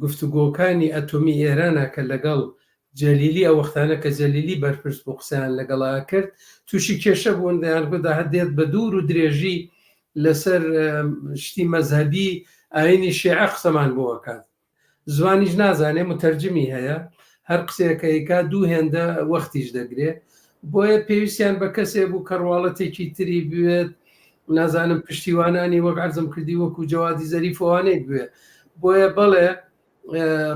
گفتوگۆکانی ئەتۆمی ئێرانە کە لەگەڵ جەلیلی ئەو وەختانە کە جەلیلی بەرپرس بۆ قسەیان لەگەڵا کرد تووشی کێشە بوون، دەیان گودا هەدێت بە دوور و درێژی لەسەر شتی مەزهبی ئاینی شیعە قسەمان بۆکات، زوانیش نازانێ متەرجمی هەیە، هەر قسێکەیکا دوو هێندە وەختیش دەگرێت، بۆیە پێویستیان بە کەسێ بوو کەڕواڵەتێکی تری بوێت، نازانم پشتیوانانی وەک عەرزم کردی وەکو جەوادی زەریفەوانەی بوێ، بۆیە بەڵێ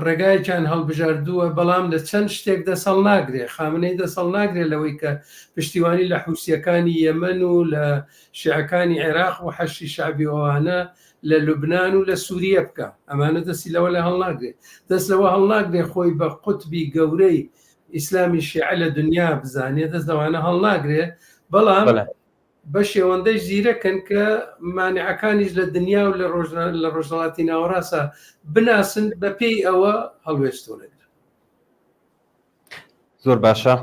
ڕێگایەکیان هەڵبژاردووە، بەڵام لە چەند شتێک دەسەڵ ناگرێ، خامنەی دەسەڵ ناگرێ لەوەی کە پشتیوانی لە حوسیەکانی یەمەن و لە شیعەکانی عێراق و حەشی شعبی ئەوانە لە لوبنان و لە سووریە بکە، ئەمانە دەستی لەوە لە هەڵناگرێ، دەست لەوە هەڵناگرێ خۆی بە قوتبی گەورەی ئیسلامی شیعە لە دنیا بزانێ، دەست لەوانە هەڵناگرێ، بەڵام بە شێوەندەی زیرەکەن کە مانعەکانیش لە دنیا و لە ڕۆژهەڵاتی ناوەڕاستە بناسن بە پێی ئەوە هەڵوێستۆنێت. زۆر باشە.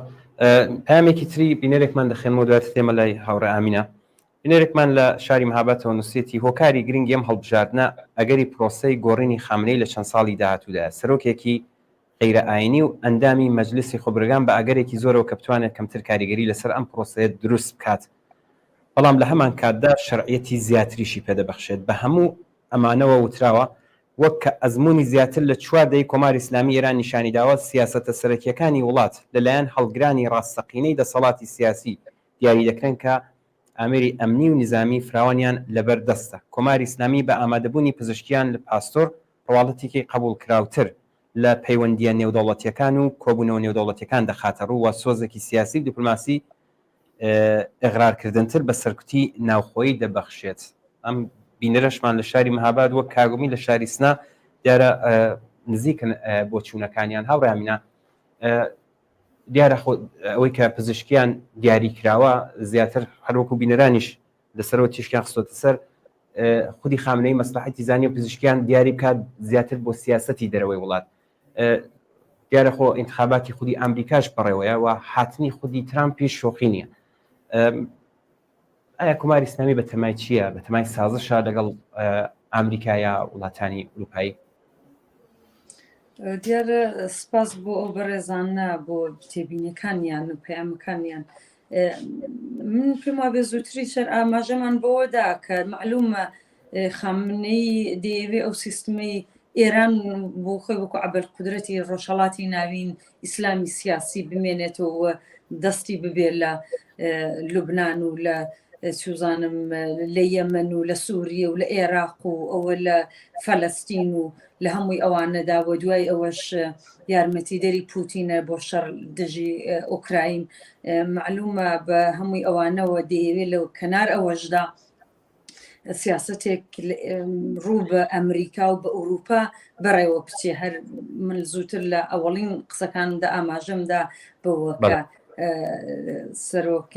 پامێکی تری بینەرێکمان دەخێنەوە دوات تێمە لای هاوڕێ ئامینە. بینەرێکمان لە شاری مەهابەتەوە نووسێتی هۆکاری گرنگی ئەم هەڵبژاردنە ئەگەری پرۆسەی گۆڕینی خامنەی لە چەند ساڵی داهاتوودا سەرۆکێکی غەیرە ئاینی و ئەندامی مەجلیسی خۆبرگان بە ئەگەرێکی زۆرەوە کە بتوانێت کەمتر کاریگەری لەسەر ئەم پرۆسەیە دروست بکات، بەڵام لە هەمان کاتدا شەرعیەتی زیاتریشی پێدەبەخشێت. بە هەموو ئەمانەوە وتراوە وەک کە ئەزمموی زیاتر لە چواردەی کۆماری ئیسلامی ئێران نیشانی داوە سیاسەتە سەرەکیەکانی وڵات لەلایەن هەڵگرانی ڕاستەقینەی دەسەڵاتی سیاسی دیاری دەکرێن کە ئامێری ئەمنی و نظامی فراوانیان لەبەر دەستە. کۆماری ئیسلامی بە ئامادەبوونی پزیشکیان لە پاستۆر ڕواڵەتێکی قبول کراوتر لە پەیوەندیە نێودەوڵەتیەکان و کۆبوونەوە نێودەوڵەتیەکان دەخاتە ڕوو و سۆزێکی سیاسی و دیپلۆماسی ئێغرارکردنتر بە سەرکوتی ناوخۆیی دەبەخشێت. ئەم بینەرەشمان لە شاری مەهاباد وەک کاگومی لە شاری سنا دیارە نزیکن بۆ چوونەکانیان. هاوڕێ ئامینە، دیارە ئەوەی کە پزیشکیان دیاری کراوە زیاتر هەروەکو بینەرانیش لەسەرەوە تیشکیان خستۆتە سەر خودی خامنەی مەسلحەتی زانی و پزیشکیان دیاری بکات زیاتر بۆ سیاسەتی دەرەوەی وڵات. دیارە خۆ انتخاباتی خودی ئەمریکاش بەڕێوەیە و حاتمی خودی ترامپی شۆخی نییە. ئایا کۆماری ئیسلامی بە تەمای چییە؟ بە تەمای سازشە لەگەڵ ئەمریکا یا وڵاتانی ئەوروپایی؟ دیارە سپاس بۆ ئەو بەڕێزانە بۆ تێبینیەکانیان و پەیامەکانیان. من پێم وابێ زووتری سەر ئاماژەمان بەوەدا کە معلومە خامنەی دەیەوێ ئەو سیستمی ئێران بۆ خۆی وەکو عەبەرقودرەتی ڕۆژهەڵاتی ناوین ئیسلامی سیاسی بمێنێتەوە دەستی ببێ لە لوبنان و لە سوزانم لە یەمەن و لە سووریە و لە عێراق و ئەوە لە فەلەستین و لە هەمووی ئەوانەدا بۆ دوای ئەوەش یارمەتیدەری پوتینە بۆ شەڕ دژی ئوکراین. معلومە بە هەمووی ئەوانەوە دەیەوێت لەو کەنار ئەوەشدا سیاستێک ڕوو بە ئەمریکا و بە ئەوروپا بەڕێوە بچێ. هەر من زووتر لە ئەوەڵین قسەکاندا ئاماژەمدا بەوەکە سەرۆک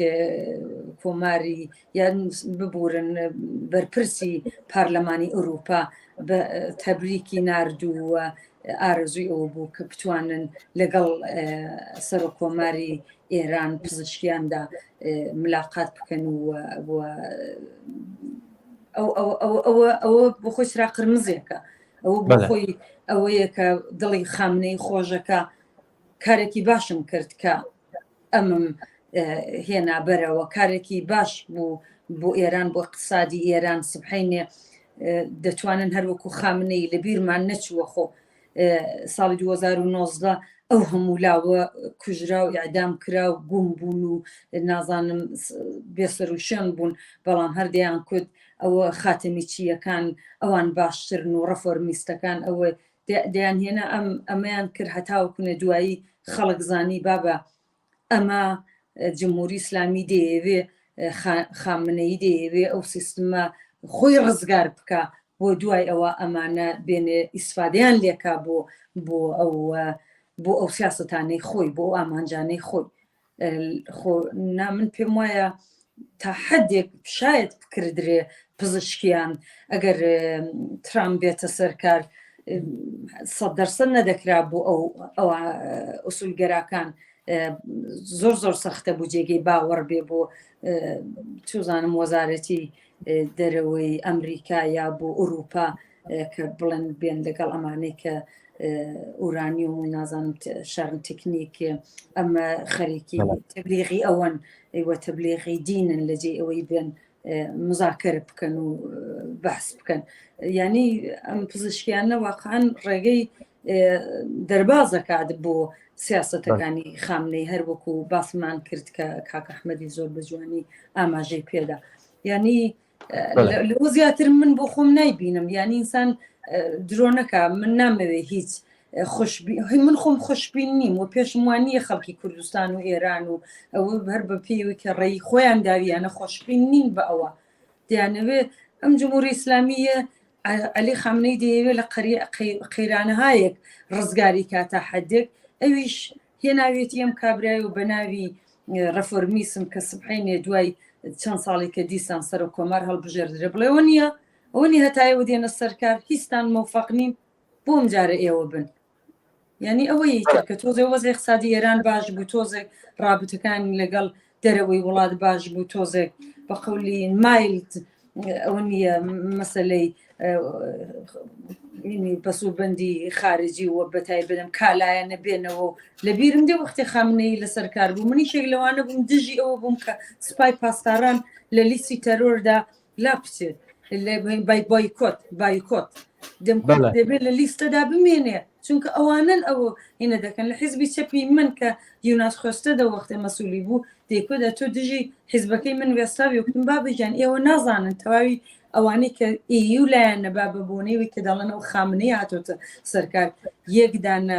کۆماری یان ببورن بەرپرسی پارلەمانی ئەوروپا بە تەبریکی ناردووە ئارەزوی ئەوە بوو کە بتوانن لەگەڵ سەرۆک کۆماری ئێران پزیشکیاندا ملاقات بکەن و ئەوە بۆ خۆی سرا قرمزێکە، ئەوە بۆ خۆی ئەوەیە کە دڵی خامنەی خۆشەکە کارێکی باشم کرد کە ئەمم هێنا بەرەوە، کارێکی باش بوو بۆ ئێران بۆ اقتصادی ئێران. سبحەینێ دەتوانن هەروەکو خامنەی لە بیرمان نەچووە خۆ ساڵی 2019 ئەو هەموو لاوە کوژرا و ئیعدام کرا و گوم بوون و نازانم بێسەر و شوێن بوون، بەڵام هەردەیان کورد ئەوە خاتمی چیەکان ئەوان باشترن و ڕەفۆرمیستەکان ئەوە دەیان هێنا ئەمەیان کرد هەتاوەکوونە دوایی خەڵک زانی بابە ئەمە جمهوری ئیسلامی دەیەوێ خامنەی دەیەوێ ئەو سیستمە خۆی ڕزگار بکە بۆ دوای ئەوە ئەمانە بێنێ ئیسفادەیان لێکا بۆ ئەو سیاستانەی خۆی بۆ ئامانجانەی خۆی. من پێم وایە تا حدێک شاید بکردرێ پزیشکیان ئەگەر ترامپ بێتە سەرکار 100% نەدەکرا بۆ ئەو ئوسولگەراکان زۆر سەختە بوو جێگەی باوەڕ بێ بۆ توزانم وەزارەتی دەرەوەی ئەمریکا یا بۆ ئەوروپا کە بڵێن بێن لەگەڵ ئەمانەی کە ئورانی و نازانم شارن تکنیک ئەمە خەریکی تەبلیغی ئەوەن ئەیوە تەبلیغی دینن لەجێ ئەوەی بێن مزاکرە بکەن و بەحس بکەن. یعنی ئەم پزیشکیانە واقعاً ڕێگەی دەربازەکات بۆ سیاستەکانی خامنەی هەروەکو باسمان کرد کە کاک ئەحمەدی زۆر بە جوانی ئاماژەی پێدا. یعنی لەوە زیاتر من بۆ خۆم نایبینم، یعنی ئینسان درۆ نەکا من نامەوێ هیچ من خۆم خۆشببین نیم و پێشم وانە خەڵکی کوردستان و ئێران و ئەوە هەر بە پێیەوەی کە ڕێی خۆیان داویانە خۆشببین نین بە ئەوە دەیانەوێت ئەم جمهوری ئیسلامیە عەلی خامنەی دەیەوێت لە قەیرانەهایەک ڕزگاری کاتە حەدێک ئەویش هێناوێتی ئەم کابرای و بە ناوی ڕەفۆرمیسم کە سبحەینێ دوای چەند ساڵی کە دیسان سەر و کۆمار هەڵبژێردرێ بڵێەوە نییە ئەوە نی هەتایەوە دێنە سەرکار هیچتان مەوفەق نیم بۆم جارە ئێوە بن. یعنی ئەوەی کە تۆزێک وەزای اقتصادی ئێران باش بوو، تۆزێک ڕابطەکانی لەگەڵ دەرەوەی وڵات باش بوو، تۆزێک بە قەولی مایلد ئەوە نییە مەسەلەی بەسوبەندی خارجی وە بەتای بدەم کالایە نەبێنەوە لە بیرم دێ وەختی خامنەی لە سەرکار بوو منی شێک لەوانە بووم دژی ئەوە بووم کە سوپای پاسداران لە لیستی تەرۆردا لاپچێت بایکۆت دەبێت لە لیستەدا بمێنێ چونکە ئەوانن ئەوە هینە دەکەن لە حیزبی چەپی من کە یوناس خۆستەدا وەختە مەسوولی بوو دەیکۆدا تۆ دژی حیزبەکەی من وێستاوی وکتم بابەجان ئێوە نازانن تەواوی ئەوانەی کە ئیو لایەن نەبا بە بۆنەوەی کە دەڵێن ئەو خامنەی هاتۆتە سەرکار یەکدانە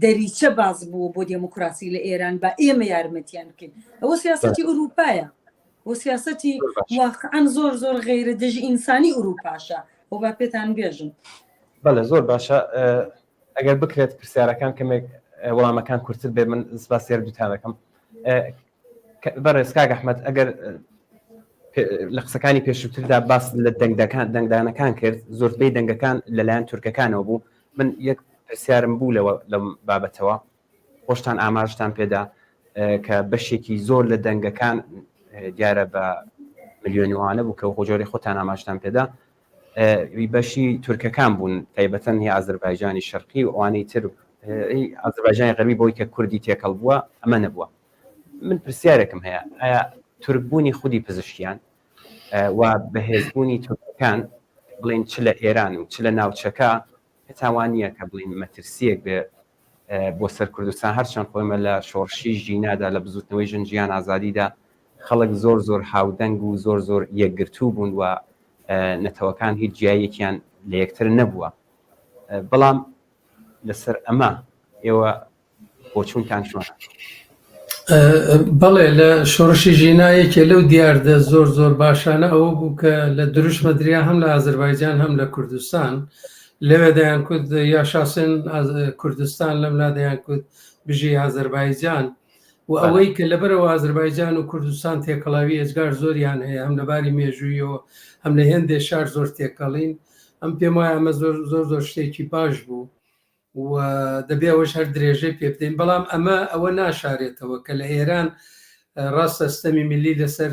دەریچە باز بوو بۆ دموکراسی لە ئێران با ئێمە یارمەتیان بکەین. ئەوە سیاسەتی ئوروپایە و سیاسەتی واقعاً زۆر غیرە دژی ئینسانی ئوروپاشە بۆ با پێتان بێژم. بەڵێ زۆر باشە ئەگەر بکرێت پرسیارەکان کەمێک وەڵامەکان کورتتر بێ من سپاس دوتان دەکەم. بەڕێز کاک ئەحمەد ئەگەر لە قسەکانی پێشووتردا باس لە دەنگدانەکان کرد زۆربەی دەنگەکان لەلایەن تورکەکانەوە بوو من یەک پرسیارم بوو لەم بابەتەوە خۆشتان ئاماژتان پێدا کە بەشێکی زۆر لە دەنگەکان دیارە بە ملیۆنیوانە بوو کە خۆجۆری خۆتان ئاماژتان پێدا بەشی تورکەکان بوون تایبەتەن هی ئازەربایجانی شەرقی و ئەوانەی تر ئازەربایجانی غەربی بۆی کە کوردی تێکەڵ بووە ئەمە نەبووە من پرسیارێکم هەیە ئایا تورکبوونی خودی پزیشکیان و بەهێزبوونی تورکەکان بڵین چ لە ئێران و چ لە ناوچەکە پێتاوانیە کە بڵین مەترسیەک بێ بۆ سەر کوردستان هەرچەند خۆیمە لە شۆڕشی ژینادا لە بزوتنەوەی ژنجیان ئازادیدا خەڵک زۆر هاودەنگ و زۆر یەکگرتوو بوون و نەتەوەکان هیچ جیایەکیان لە یەکتر نەبووە بەڵام لەسەر ئەمە ئێوە بۆچوونتان چۆنە؟ بەڵێ لە شۆڕشی ژینایەکێ لەو دیاردە زۆر باشانە ئەوە بوو کە لە دروشمەدریا هەم لە ئازەربایجان هەم لە کوردستان لەوێ دەیان کورد یا شاسن کوردستان لەم لادەیان کورد بژی ئازەربایجان و ئەوەی کە لەبەرەوە ئازەربایجان و کوردستان تێکەڵاوی ئێجگار زۆریان هەیە هەم لەباری مێژوویەوە هەم لە هێندێ شار زۆر تێکەڵین ئەم پێم وایە ئەمە زۆر شتێکی باش بوو و دەبێ ئەوەش هەر درێژەی پێ بدەین بەڵام ئەوە ناشارێتەوە کە لە ئێران ڕاستە سیستەمی میلی لەسەر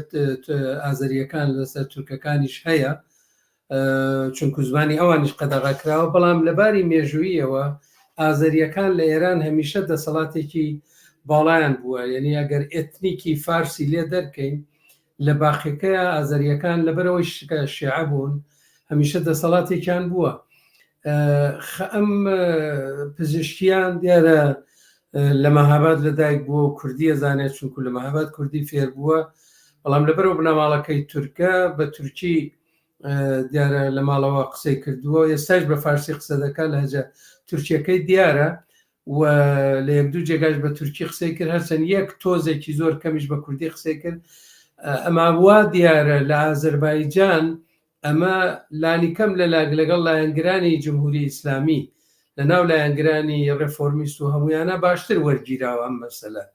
ئازەریەکان لەسەر تورکەکانیش هەیە چونکو زمانی ئەوانیش قەدەغاکراوە بەڵام لەباری مێژوویەوە ئازەریەکان لە ئێران هەمیشە دەسەڵاتێکی باڵایان بووە یعنی ئەگەر ئێتنیکی فارسی لێ دەرکەین لە باخەکەیە ئازەریەکان لەبەرەوەی شیعە بوون هەمیشە دەسەڵاتێکیان بووە ئەم پزیشکیان دیارە لە مەهاباد لەدایک بووە کوردی ئەزانێت چونکو لە مەهاباد کوردی فێر بووە بەڵام لەبەرەوە بنەماڵەکەی تورکە بە تورکی دیارە لە ماڵەوە قسەی کردووە ئێستاش بە فارسی قسە دەکات لە هەجە تورکیەکەی دیارە و لە یەک دوو جێگاش بە تورکی قسەی کرد هەرچەند یەک تۆزێکی زۆر کەمیش بە کوردی قسەی کرد ئەما وا دیارە لە ئازەربایجان ئەمە لانیکەم لەگەڵ لایەنگرانی جمهوری ئیسلامی لە ناو لایەنگرانی ڕێفۆرمیست و هەمویانە باشتر وەرگیراوە ئەم مەسەلە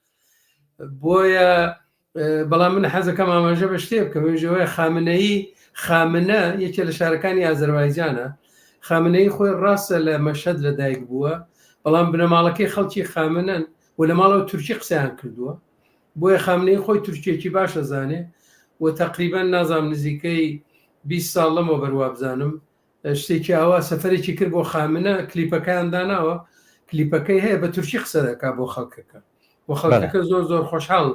بۆیە بەڵام من حەزەکەم ئاماژە بە شتێ بکەم ژەوەی خامنە یەکێ لە شارەکانی ئازەربایجانە خامنەی خۆی ڕاستە لە مەشهەد لەدایک بووە بەڵام بنەماڵەکەی خەڵکی خامنەن و لە ماڵەوە تورکی قسەیان کردووە بۆیە خامنەی خۆی تورکیەکی باشە زانێ و تقریبا نازام نزیکەی 20 ساڵ لەمەوە بەروابزانم شتێکی ئاوا سەفەرێکی کرد بۆ خامنە کلیپەکەیان داناوە کلیپەکەی هەیە بە تورکی قسە دەکات بۆ خەڵکەکە و خەڵکەکە زۆر خۆشحاڵ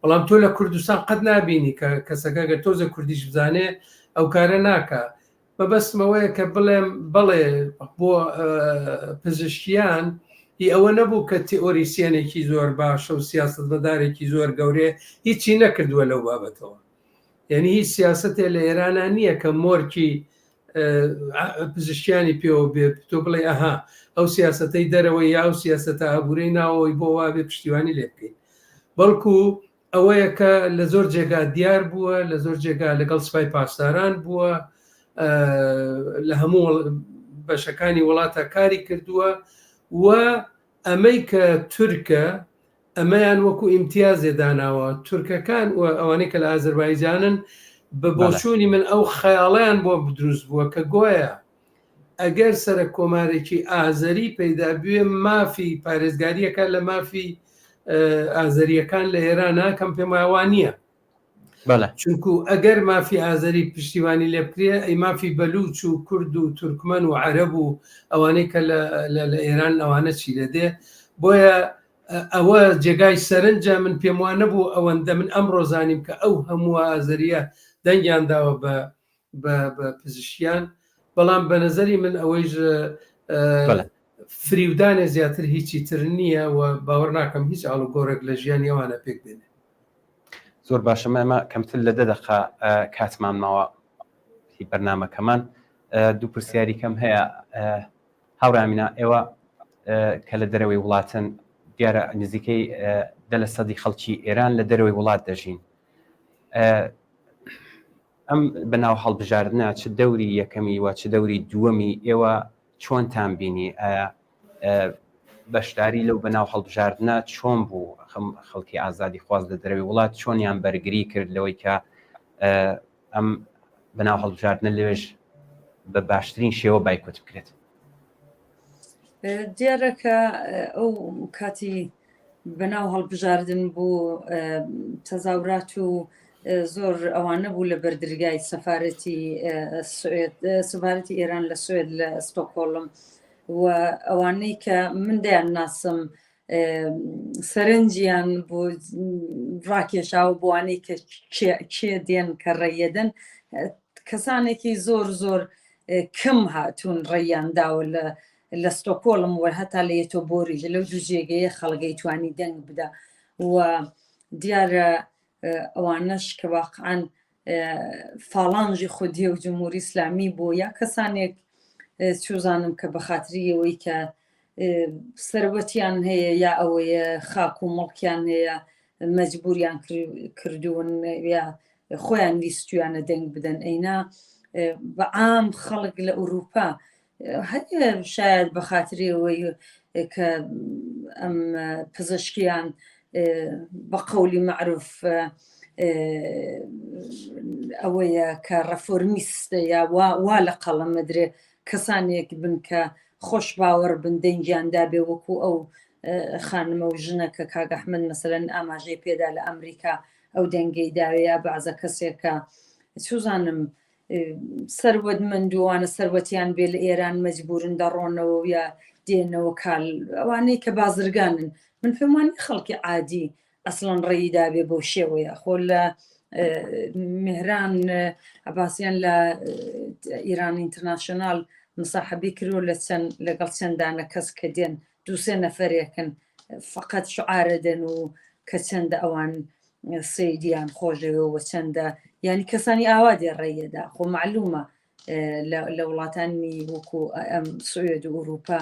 بەڵام تۆ لە کوردستان قەت نابینی کە کەسەکە گە تۆزە کوردیش بزانێ ئەو کارە ناکە بەبەستمەوەیە کە بڵێم بڵێ بۆ پزیشکیان هی ئەوە نەبوو کە تئۆریسیەنێکی زۆر باشە و سیاستمەدارێکی زۆر گەورەیە هیچی نەکردووە لەو بابەتەوە یعنی هیچ سیاستێ لە ئێرانە نییە کە مۆرکی پزیشکیانی پێوە بێ تۆ بڵێ ئەها ئەو سیاستەی دەرەوەی یا ئەو سیاستە ئابوورەی ناوەوەی بۆ وا بێ پشتیوانی لێ بکەین بەڵکو ئەوەیە کە لە زۆر جێگا دیار بووە لە زۆر جێگا لەگەڵ سوپای پاسداران بووە لە هەموو بەشەکانی وڵاتە کاری کردووە و ئەمەی کە تورکە ئەمەیان وەکو ئیمتیازێ داناوە تورکەکان و ئەوانەی کە لە ئازەربایجانن بە بۆچوونی من ئەو خەیاڵیان بۆ دروست بووە کە گۆیە ئەگەر سەرە کۆمارێکی ئازەری پەیدا بوێ مافی پارێزگاریەکە لە مافی ئازەریەکان لە ئێرانە کەم پێم وایە نییە چونکو ئەگەر مافی ئازەری پشتیوانی لێ بکرێ ئەی مافی بەلوچ و کورد و تورکمەن و عەرەب و ئەوانەی کە لە ئێران ئەوانە چی دەدێ بۆیە ئەوە جێگای سەرنجە من پێم وانە بوو ئەوەندە من ئەمڕۆ زانیم کە ئەو هەموو ئازەریە دەنگیان داوە بە پزیشکیان بەڵام بە نەزەری من ئەوەیش فریودانێ زیاتر هیچی تر نییە و باوەڕ ناکەم هیچ ئاڵوگۆڕێک لە ژیانی ئەوانە پێک بێنێ زۆر باشە ئەمە کەمتر لە 10 دقیقە کاتمان ماوە هی بەرنامەکەمان دوو پرسیاری کەم هەیە هاوڕامینە ئێوە کە لە دەرەوەی وڵاتن دیارە نزیکەی 10% خەڵکی ئێران لە دەرەوەی وڵات دەژین ئەم بەناو هەڵبژاردنە چ دەوری یەکەمی و چ دەوری دووەمی ئێوە چۆنتان بینی ئایا بەشداری لەو بەناو هەڵبژاردنە چۆن بوو خەڵکی ئازادی خواست لە دەرەوەی وڵات چۆنیان بەرگری کرد لەوەی کە ئەم بەناو هەڵبژاردنە لەوێژ بە باشترین شێوە بایکۆت بکرێت. دیارەکە ئەو کاتی بەناو هەڵبژاردن بوو تەزاورات و زۆر ئەوانە بوو لە بەردرگای سەفارەتی ئێران لە سوێد لە ستۆکۆڵم و ئەوانەی کە من دەیان ناسم سەرنجیان بۆ ڕاکێشا و بوانەی کە کێ دێن کە ڕێیەدەن کەسانێکی زۆر زۆر کەم هاتوون ڕێیانداوە لە ستۆکۆڵم وە هەتا لە یەتۆبۆریژ لەو دوو جێگەیە خەڵگەی توانی دەنگ بدا و دیارە ئەوانەش کە واقعاً فاڵانژی خودی و جمهوری ئیسلامی بۆ یا کەسانێک چوزانم کە بە خاتری ئەوەی کە سەروەتیان هەیە یا ئەوەیە خاک و مڵکیان هەیە مەجبوریان کردوون یا خۆیان لیستویانە دەنگ بدەن ئەینا بە عام خەڵک لە ئەوروپا هەیە شاید بە خاتری ئەوەی کە ئەم پزیشکیان بە قەولی معروف ئەوەیە کە ڕەفۆرمیستە یا وا لە قەڵەمەدرێ کەسانێک بن کە خۆش باوەڕ بن دەنگیاندا بێ وەکو ئەو خانمە و ژنە کە کاک ئەحمەد مەسەلەن ئاماژەی پێدا لە ئەمریکا ئەو دەنگەی داوێ یا بەعزە کەسێکە چوزانم سەروەتمەندووانە سەروەتیان بێ لە ئێران مەجبورن دەڕۆنەوە یا دێنەوە کال ئەوانەی کە بازرگانن من پێم وانی خەڵکی عادی ئەسڵەن ڕێیدا بێ بۆ شێوەیە خۆ لە میهران عەباسیان لە ئیران ئینتەرناشنال مساحەبی کردو لەگەڵ چەندانە کەس کە دێن دووسێ نەفەرێکن فقط شعارە دەن و کە چەندە ئەوان سەیدیان خۆشەوە چەندە ینی کەسانی ئاوا دێ ڕێیەدا خۆ معلومە لە وڵاتانی وەکو ئەم سوێد و ئوروپا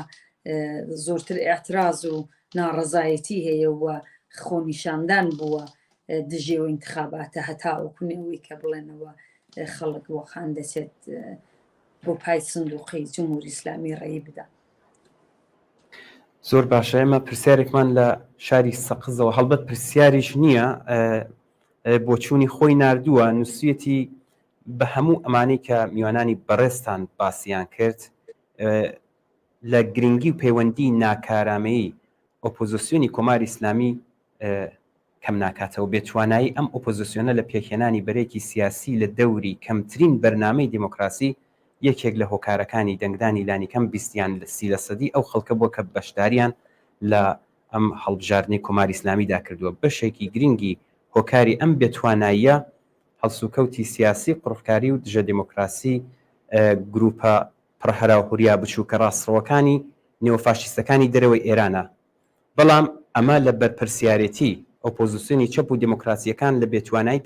زۆرتر ئاعتراز و ناڕەزایەتی هەیە وە خۆنیشاندان بووە دژێەوە انتخاباتە هەتاوەکوونەوەی کە بڵێنەوە خەڵک وەخان دەچێت بۆ پای سندوقی جمهوری ئیسلامی ڕێی بدا. زۆر باشە ئێمە پرسیارێکمان لە شاری سەقزەوە هەڵبەت پرسیاریش نییە بۆ چوونی خۆی نردووە نووسەتی بە هەموو ئەمانەی کە میوانانی بەڕێستان باسییان کرد لە گرنگی و پەیوەندی ناکارامەیی ئۆپۆزیسیۆنی کۆماری ئیسلامی کەم ناکاتەوە بێتوانایی ئەم ئۆپۆزیسیۆنە لە پێکهێنانی بەرێکی سیاسی لە دەوری کەمترین بەرنامەی دیموکراسی یەکێک لە هۆکارەکانی دەنگدانی لانیکەم بیستیان لە 30% ئەو خەڵکە بۆ کە بەشداریان لە ئەم هەڵبژاردنەی کۆماری ئیسلامیدا کردووە بەشێکی گرنگی هۆکاری ئەم بێتواناییە هەڵسوکەوتی سیاسی قڕفکاری و دژە دیموکراسی گروپە پڕهەراوهوریا بچووکە ڕاستڕەوەکانی نێوفاشیستەکانی دەرەوەی ئێرانە بەڵام ئەمە لە بەرپرسیارەتی ئۆپۆزیسیۆنی چەپ و دیموکراسیەکان لە بێتوانایی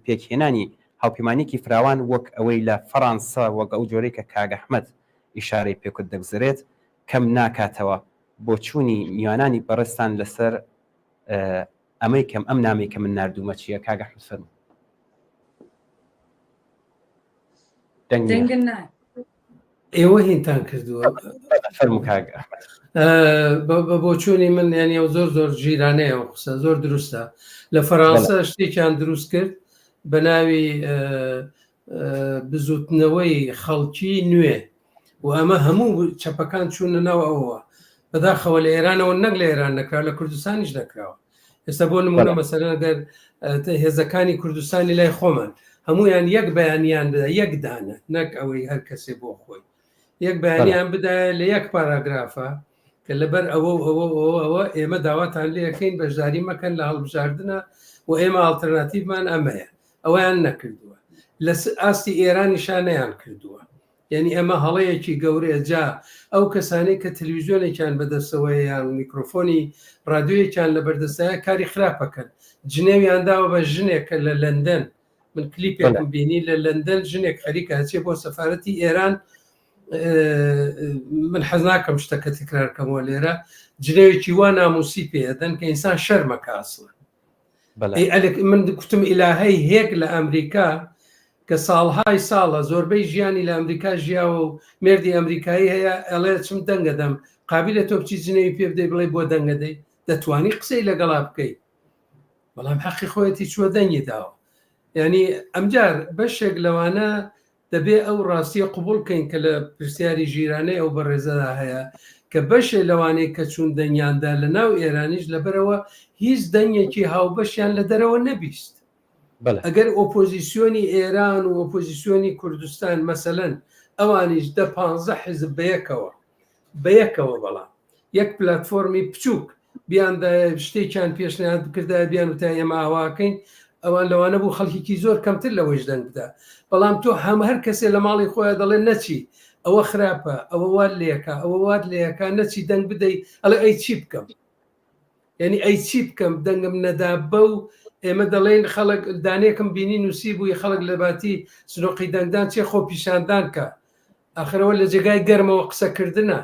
پێکهێنانی هاوپەیمانێکی فراوان وەک ئەوەی لە فەڕەنسا وەک ئەو جۆرەی کە کاک ئەحمەد ئیشارەی پێکرد دەگزرێت کەم ناکاتەوە بۆ چوونی میوانانی بەڕێستان لەسەر ئەمەی کەم ئەم نامەی کە من نردوومە چییە کاک ئەحمەد فەرموو. ئێوە هینتان کردووە فەرموو کاک ئەحمەد. بە بۆچوونی من یعنی ئەو زۆر ژیرانەیە و قسە زۆر دروستە لە فەڕەنسا شتێکیان دروست کرد بە ناوی بزوتنەوەی خەڵکی نوێ و ئەمە هەموو چەپەکان چوونە ناو ئەوە بەداخەوە لە ئێرانەوە نەک لە ئێران نەکرا لە کوردستانیش نەکراوە ئێستا بۆ نمونە مەسەلەن ئەگەر هێزەکانی کوردستانی لای خۆمان هەمویان یەک بەیانیان بدا یەک دانە نەک ئەوەی هەر کەسێ بۆ خۆی یەک بەیانیان بدایە لە یەک پاراگرافە کە لەبەر ئەوە ئێمە داواتان لێ یەکەین بەشداری مەکەن لە هەڵبژاردنە و ئێمە ئاڵتەرناتیڤمان ئەمەیە ئەویان نەکردووە لە ئاستی ئێرانیشان نەیان کردووە یعنی ئەمە هەڵەیەکی گەورەیە جا ئەو کەسانەی کە تەلەڤیزیۆنێکیان بەدەستەوەی یان میکرۆفۆنی ڕادیۆیەکیان لە بەردەستایە کاری خراپەکەن جنێویان داوە بە ژنێکە لە لەندەن من کلیپێکم بینی لە لەندەن ژنێک خەریکە هەچێ بۆ سەفارەتی ئێران من حەز ناکەم شتەکە تکرارکەمەوە لێرە جنێوێکی وا ناموسی پێدەن کە ئینسان شەرمەکە ئەسڵن من کوتم ئیلاهەی هێک لە ئەمریکا کە ساڵهای ساڵە زۆربەی ژیانی لە ئەمریکا ژیاوە و مێردی ئەمریکایی هەیە ئەڵێ چم دەنگە دەم قابلە تۆ بچی جنێوی پێ بدەی بڵێ بۆ دەنگە دەی دەتوانی قسەی لەگەڵا بکەیت بەڵام حەقی خۆیەتی چووە دەنگی داوە ینی ئەمجار بەشێک لەوانە دەبێ ئەو ڕاستیە قوبولکەین کە لە پرسیاری ژیرانەی ئەو بەڕێزەدا هەیە کە بەشێ لەوانەیە کە چوون دەنگیاندا لە ناو ئێرانیش لەبەرەوە هیچ دەنگێکی هاوبەشیان لە دەرەوە نەبیست. ئەگەر ئۆپۆزیسیۆنی ئێران و ئۆپۆزیسیۆنی کوردستان مەسەلەن ئەوانیش 10-15 حزب بەیەکەوە بەڵام یەک پلتفۆرمی بچووک بیاندا شتێکیان پێشنیان بکردا بیان وتا ئێمە ئاواکەین ئەوان لەوانە بوو خەڵکیی زۆر کەمتر لەوەش دەنگ بدا بەڵام تۆ هەر کەسێ لە ماڵی خۆیان دەڵێن نەچی ئەوە خراپە ئەوە وار لێکە ئەوە وار لێەکە نەچی دەنگ بدەیت ئەڵێ ئەی چی بکەم یعنی ئەی چی بکەم دەنگم نەدا بە و ئێمە دەڵێن خەڵک دانێکم بینی نووسی بووی خەڵک لە باتی سنۆقی دەنگدان چێ خۆ پیشاندان کە ئاخرەوە لە جێگای گەرمەوە قسەکردنە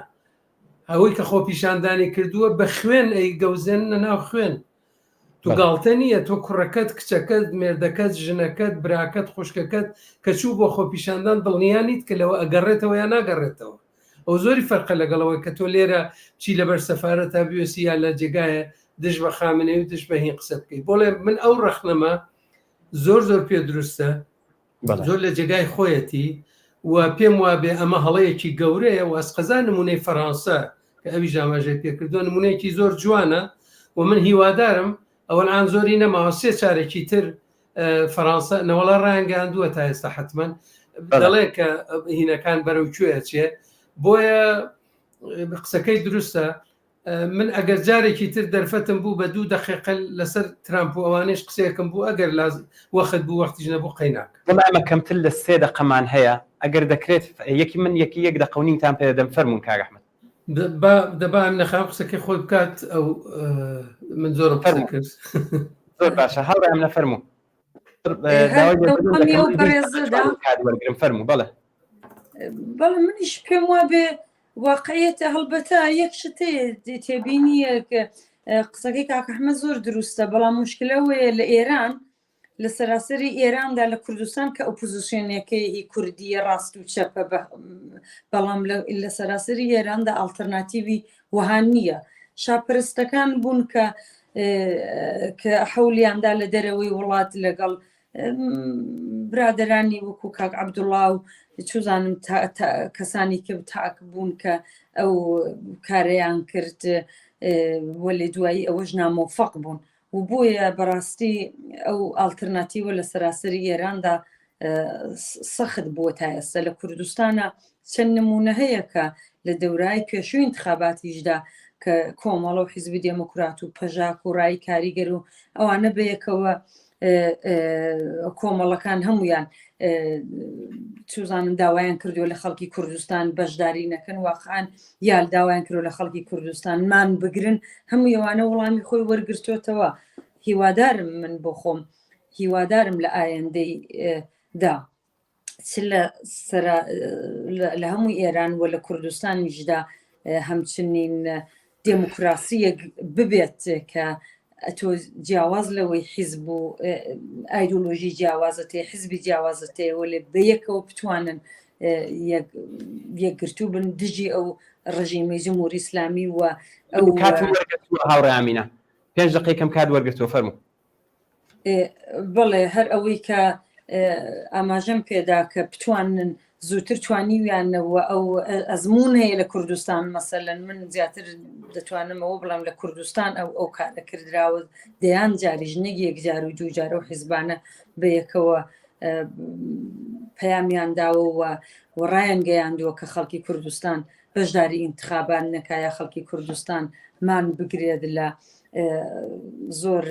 ئەوەی کە خۆ پیشاندانی کردووە بە خوێن ئەی گەوزێن نەناو خوێن تو گاڵتە نییە تۆ کوڕەکەت کچەکەت مێردەکەت ژنەکەت براکەت خوشکەکەت کە چوو بۆ خۆ پیشاندان دڵنیانیت کە لەوە ئەگەڕێتەوە یا ناگەڕێتەوە ئەو زۆری فەرقە لەگەڵەوەی کە تۆ لێرە چی لەبەر سەفارەت تا بوێسی یا لە جێگایە دش بە خامنەی و دش بە هین قسە بکەیت بۆڵێ من ئەو ڕەخنەمە زۆر پێ دروستە زۆر لە جێگای خۆیەتی و پێم وابێ ئەمە هەڵەیەکی گەورەیە و ئەسقەزا نمونەی فەڕەنسا کە ئەوی ژاماژەی پێکردووە نمونەیەکی زۆر جوانە و من هیوادارم ئەوەن زۆری نەماوە 3 چارێکی تر فەڕەنسا نەوەڵا ڕایانگەاندووە تا ئێستا حتمەن دەڵێ کە هینەکان بەرەو کوێ چێ بۆیە قسەکەی دروستە من ئەگەر جارێکی تر دەرفەتم بوو بە 2 دقیقە لەسەر ترامپ و ئەوانش قسەیەکم بوو ئەگەر وەخت بوو وەختیش نەبوو قەیناک ئەمە کەمتر لە 3 دقەمان هەیە ئەگەر دەکرێت یەکی من یەکی 1 دقە و نیمتان پێ دەم فەرمون کاک ئەحمەد دەبا نەخام قسەکەی خۆی بکات ئەو من زۆرم کرد زۆر باشە هەڵڕێم لە فەرموو فەرموو بەڵێ منیش پێم وابێ واقعیەتە هەڵبەتە یەک شتەیە تێبینیە کە قسەکەی کاک ئەحمەد زۆر دروستە بەڵام مشکلەوەیە لە ئێران لە سەراسەری ئێراندا لە کوردستان کە ئۆپۆزیسیۆنەکەی کوردیە ڕاست و چەپە بەڵام لە سەراسەری ئێراندا ئالتەرناتیڤی وەهان نییە شاپەرستەکان بوون کە حەولیاندا لە دەرەوەی وڵات لەگەڵ برادەرانی وەکو کاک عەبدوڵڵا و چوزانم کەسانی کە تاک بوون کە ئەو کارەیان کرد وە لێ دوایی ئەوەش نامۆفەق بوون و بۆیە بەڕاستی ئەو ئالتەرناتیڤە لە سەراسەری ئێراندا سەخت بووە تا ئێستا لە کوردستانە چەند نمونە هەیە کە لە دەورای پێشووی انتخاباتیشدا کە کۆمەڵە و حیزبی دێموکرات و پەژاک و ڕای کاریگەر و ئەوانە بەیەکەوە کۆمەڵەکان هەمویان چوزانم داوایان کردو لە خەڵکی کوردستان بەشداری نەکەن واقعان یال داوایان کردو لە خەڵکی کوردستان مان بگرن هەموو ئەوانە وەڵامی خۆی وەرگرتوێتەوە هیوادارم من بۆ خۆم هیوادارم لە ئایندەی دا لە هەمووی ئێران و لە کوردستانیشدا هەمچنین دموکراسیەک ببێت کە تۆ جیاواز لەوەی حیزب و ئایدۆلۆژی جیاوازەتێ حیزبی جیاوازەتەوە لێ بەیەکەوە بتوانن یەکگرتوو بن دژی ئەو ڕژیمی جمهوری ئیسلامی و ئەو هاوڕێمینە 5 دقیقەم کات وەرگرتووە فەرموو بڵێ هەر ئەوەی کە ئاماژەم پێدا کە بتوانن زووتر توانیویانەوە ئەو ئەزمون هەیە لە کوردستان مەسەلەن من زیاتر دەتوانمەوە بڵام لە کوردستان ئەو کارە کردراوە دەیان جاری ژنێک یەکجار و دووجارە و حیزبانە بەیەکەوە پەیامیان داوە و ڕایان گەیاندووە کە خەڵکی کوردستان بەشداری ئینتخابات نەکایە خەڵکی کوردستان مان بگرێت لە زۆر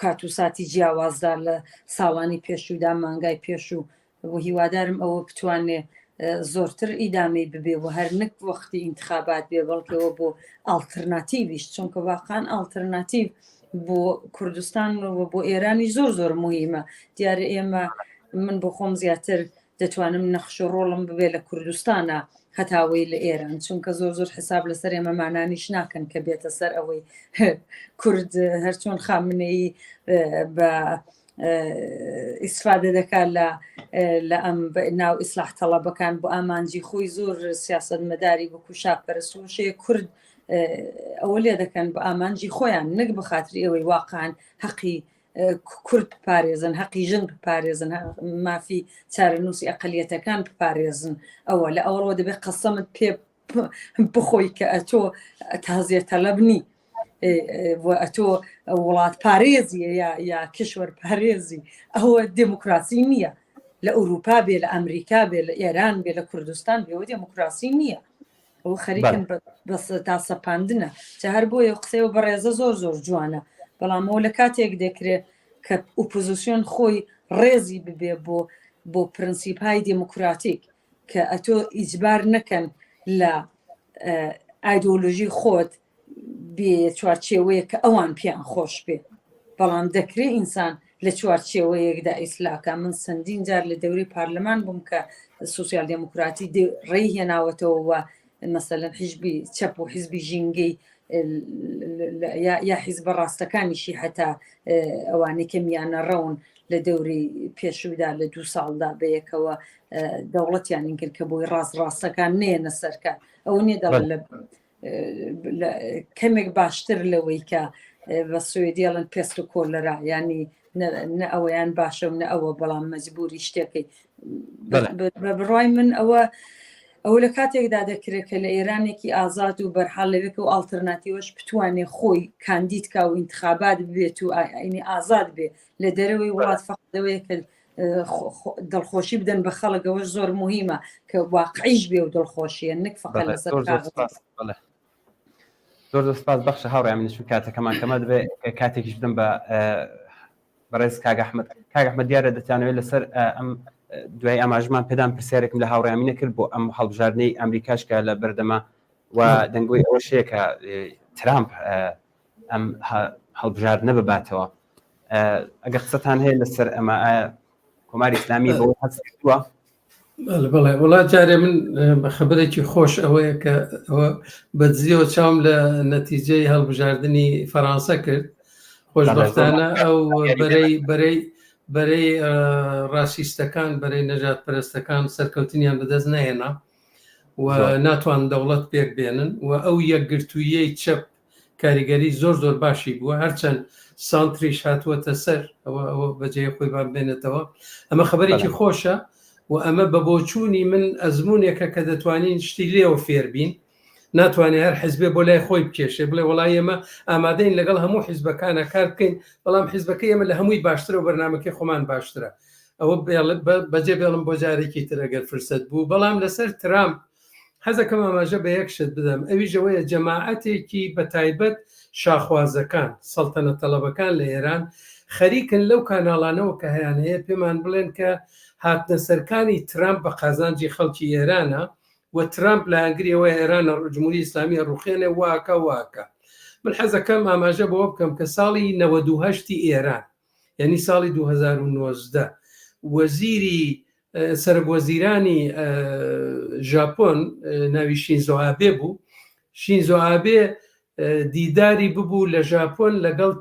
کات و ساتی جیاوازدار لە ساڵانی پێشوودا مانگای پێشوو و هیوادارم ئەوە بتوانێ زۆرتر ئیدامی ببێ و هەر نەک وەختی ئینتخابات بێ بەڵکەوە بۆ ئالتەرناتیڤیش چونکە واقعان ئالتەرناتیڤ بۆ کوردستان و بۆ ئێرانی زۆر مهمە دیارە ئێمە من بۆ خۆم زیاتر دەتوانم نەخش و ڕۆڵم ببێ لە کوردستانە هەتاوەی لە ئێران چونکە زۆر حساب لەسەر ئێمەمانانیش ناکەن کە بێتە سەر ئەوەی کورد هەرچۆن خامنەی بە ئیسفادە دەکات لە ئەم ناو ئیسلاح تەڵەبەکان بۆ ئامانجی خۆی زۆر سیاسەت مەداری بکو شاپەرستوشەیە کورد ئەوە لێ دەکەن بە ئامانجی خۆیان نەک بە خاتری ئەوەی واقعان حەقی کورد بپارێزن حەقی ژن بپارێزن مافی چارەنووسی ئەقلیەتەکان بپارێزن ئەوە لە ئەوڕۆ دەبێت قەسەمت پێ بخۆی کە ئەتۆ تازیە تەلەبنی ئەتۆ وڵات پارێزیە یا کشوەر پارێزی ئەوە دموکراسی نییە لە ئەوروپا بێ لە ئەمریکا بێ لە ئێران بێ لە کوردستان بێەوە دموکراسی نییە ئەو خەریکن تا سەپاندنە چە هەر بۆیە قسەوە بەڕێزە زۆر زۆر جوانە بەڵامەوە لە کاتێک دەکرێت کە ئوپۆزیسیۆن خۆی ڕێزی ببێ بۆ پرەنسیپهای دموکراتیک کە ئەتۆ ئیجبار نەکەن لە ئایدۆلۆژی خۆت بێ چوارچێوەیە کە ئەوان پێیان خۆش بێ بەڵام دەکرێت ئینسان لە چوارچێوەیەکدا ئیسلاکە من چەندین جار لە دەوری پارلەمان بووم کە سوسیال دموکراتی ڕێی هێناوەتەوە مەسەلەن حیزبی چەپ و حیزبی ژینگەی یا حیزبە ڕاستەکانیشی هەتا ئەوانەی کە میانە ڕەون لە دەوری پێشودا لە 2 ساڵدا بەیەکەوە دەوڵەتیان کرد کە بۆی ڕاستەکان نێنە سەرکە ئەو نیە کەمێک باشتر لەوەی کە بە سوێدیڵن پێست و کۆلەرا ینی نە ئەوەیان باشە و نە ئەوە بەڵام مەجبوری شتێکی بە بڕای من ئەو لە کاتێکدا دەکرێت کە لە ئێرانێکی ئازاد و بەرحاڵ لەوێت و ئالتەرناتیڤش بتوانێت خۆی کاندیدکا و ئینتخابات بێت و ئاینی ئازاد بێ لە دەرەوەی وڵات فەقەدەوەی کە دڵخۆشی بدەن بە خەڵکەوەش زۆر مهمە کە واقعیش بێ و دڵخۆشیە نەک فەقەت لەسەر زۆر سپاس بەخشە هاوڕێ من چون کاتەکەمان کەمە دەبێت کاتێکیش بدەم بە بەڕێز کاک ئەحمەد دیارە دەتوانەوێت لەسەر ئەم دوای ئاماژمان پێدان پرسیارێکم لە هاوڕێمی نەکرد بۆ ئەم هەڵبژاردنەی ئەمریکاشکە لە بەردەما و دەنگۆی ئەوە شەیە کە ترامپ ئەم هەڵبژاردنە بباتەوە ئەگەر قسەتان هەیە لەسەر ئەمە کۆماری ئیسلامی بەوە هەست کردووە بەڵێ وڵات جارێ من بە خبرێکی خۆش ئەوەیە کە ئەوە بەدزیەوە چاوم لە نەتیجەی هەڵبژاردننی فەرانسە کرد خۆشبەختانە ئەو بەرەی ڕاسیستەکان بەرەی نەژاد پەرستەکان سەرکەوتنیان بەدەست نەهێنا و ناتوان دەوڵەت پێک بێنن و ئەو یەکگرتوویەی چەپ کاریگەری زۆر باشی بووە هەرچەند سانتریش هاتووەتە سەر ئەوە بەجێ خۆی بان بێنێتەوە ئەمە خبرێکی خۆشە و ئەمە بە بۆچوونی من ئەزمونێکە کە دەتوانین شتی لێەوە فێربین ناتوانێت هەر حیزبێ بۆ لای خۆی بکێشێ بڵێ وڵای ئێمە ئامادەین لەگەڵ هەموو حیزبەکانە کار بکەین بەڵام حیزبەکەی ئێمە لە هەمووی باشترە و بەرنامەکەی خۆمان باشترە ئەوە بەجێ بێڵم بۆ جارێکی تر ئەگەر فرسەت بوو بەڵام لەسەر ترامپ حەزەکەم ئاماژە بە یەک شت بدەم ئەویژەوەیە جەماعەتێکی بەتایبەت شاخوازەکان سەڵتەنە تەڵەبەکان لە ئێران خەریکن لەو کاناڵانەوە کە هەیان هەیە پێمان بڵێن کە هاتنە سەرکانی ترامپ بە قازانجی خەڵکی ئێرانە و ترامپ لە هەنگریەوە ئێرانە جمهوری ئیسلامی ڕوخێنێ واکە من حەزەکەم ئاماژە بەوە بکەم کە ساڵی 98 ئێران یعنی ساڵی 2019 وەزیری سەرۆکوەزیرانی ژاپۆن ناوی شینزۆ ئابێ بوو شینزۆ ئابێ دیداری ببوو لە ژاپۆن لەگەڵ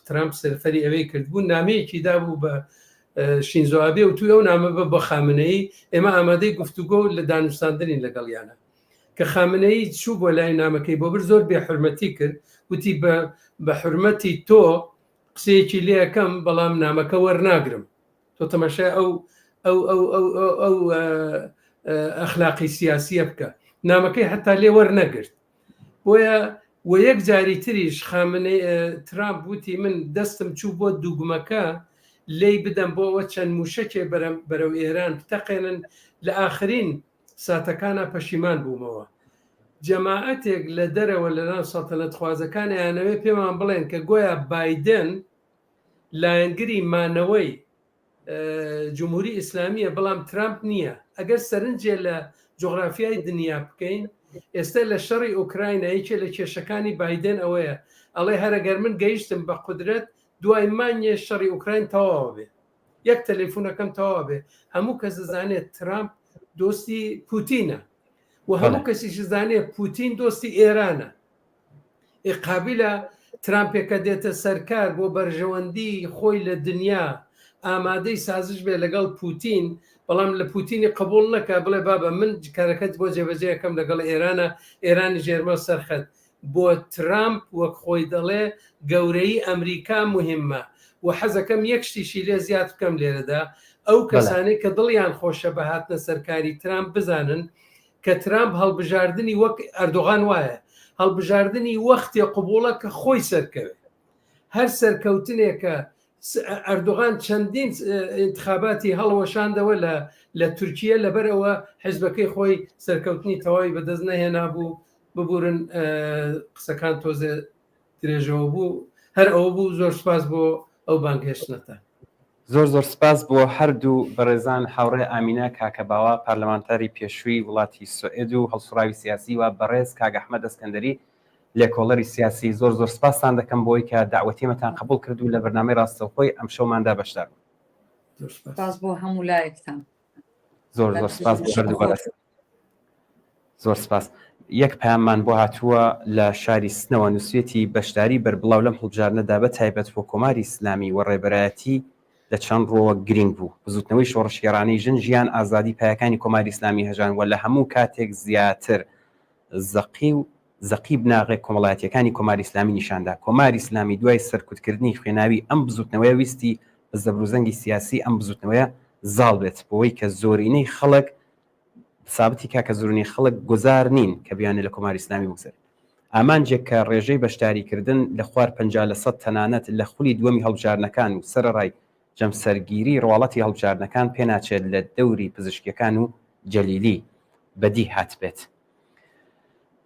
ترامپ سەرفەری ئەوەی کردبوو نامەیەکی دابوو بە شینزۆ ئابێ و توی ئەو نامە بە خامنەی ئێمە ئامادەی گفتوگۆ لە دانوستاندنین لەگەڵیانە کە خامنەی چوو بۆ لای نامەکەی بۆ بر زۆر بێحورمەتی کرد وتی بە حورمەتی تۆ قسەیەکی لێ یەکەم بەڵام نامەکە وەرناگرم تۆ تەماشای ئەو ئەخلاقی سیاسیە بکە نامەکەی هەتا لێ وەرنەگرت بۆیە و یەک جاری تریش خامنەی ترامپ وتی من دەستم چوو بۆ دووگمەکە لی بدەم بۆەوە چەند موشەکێ بەرەو ئێران بتەقێنن لە ئاخرین ساتەکانە پەشیمان بوومەوە جەماعەتێک لە دەرەوە لە ناو سەڵتەنەت خوازەکانە یانەوێ پێمان بڵێن کە گۆیا بایدن لایەنگری مانەوەی جمهوری ئیسلامیە بەڵام ترامپ نییە ئەگەر سەرنجێ لە جغرافیای دنیا بکەین ئێستا لە شەڕی ئوکراینایەکێ لە کێشەکانی بایدن ئەوەیە ئەڵێ هەرەگەر من گەیشتم بە قودرەت دوای مانیە شەڕی ئوکراین تەواوە بێ یەک تەلەفۆنەکەم تەواوە بێ هەموو کەس دەزانێت ترامپ دۆستی پوتینە و هەموو کەسیش دەزانێت پوتین دۆستی ئێرانە قابلە ترامپێکە دێتە سەرکار بۆ بەرژەوەندی خۆی لە دنیا ئامادەی سازش بێ لەگەڵ پوتین بەڵام لە پوتینی قبول نەکە بڵێ بابە من کارەکەت بۆ جێبەجێەکەم لەگەڵ ئێرانە ئێرانی ژێرمە سەرخەت بۆ ترامپ وەک خۆی دەڵێ گەورەی ئەمریکا مهمە و حەزەکەم یەک شتیشی لێ زیاد بکەم لێرەدا ئەو کەسانەی کە دڵیان خۆشە بە هاتنە سەرکاری ترامپ بزانن کە ترامپ هەڵبژاردننی وەک ئەردۆغان وایە هەڵبژاردننی وەختی قوبوڵە کە خۆی سەرکەوێت هەر سەرکەوتنێکە ئەردۆغان چەندین انتخاباتی هەڵوەشاندەوە لە تورکیە لەبەرەوە حزبەکەی خۆی سەرکەوتنی تەواوی بەدەست نەهێنا بوو ببورن قسەکان تۆزێ درێژەوە بوو هەر ئەوە بوو زۆر سپاس بۆ ئەو بانگهێشتنەتە زۆر سپاس بۆ هەردوو بەڕێزان هاوڕێ ئامینە کاکەباوە پارلەمانتاری پێشووی وڵاتی سوئێد و هەڵسوراوی سیاسی و بەڕێز کاک ئەحمەد ئەسکەندەری لێکۆڵەری سیاسی زۆر سپاسان دەکەم بۆی کە داوەتیمەتان قبول کردو لە بەرنامەی ڕاستەوخۆی ئەم شەوماندا بەشدار سپاس بۆ هەموو لایەکتان زۆر سپاس زۆر سپاس یەک پەیاممان بۆ هاتووە لە شاری سنەوە نووسێتی بەشداری بەربڵاو لەم هەڵبژاردنەدا بە تایبەت بۆ کۆماری ئیسلامی و ڕێبەرایەتی لە چەند ڕۆوە گرنگ بوو بزوتنەوەی شۆڕشێرانەی ژن ژیان ئازادی پایەکانی کۆماری ئیسلامی هەژان وە لە هەموو کاتێک زیاتر زەقی بناغێک کۆمەڵایەتیەکانی کۆماری ئیسلامی نیشاندا کۆماری ئیسلامی دوای سەرکوتکردنی خوێناوی ئەم بزوتنەوەی ویستی بە زەبروزەنگی سیاسی ئەم بزوتنەوەیە زاڵ بێت بۆەوەی کە زۆرینەی خەڵک سابتی کاکە زۆرینەی خەڵک گوزار نین کە بیانێت لە کۆماری ئیسلامی بگذێت ئامانجێک کە ڕێژەی بەشداریکردن لە خوار 50% تەنانەت لە خولی دووەمی هەڵبژاردنەکان و سەرڕای جەمسەرگیری ڕواڵەتی هەڵبژاردنەکان پێناچێت لە دەوری پزیشکیەکان و جەلیلی بەدی هات بێت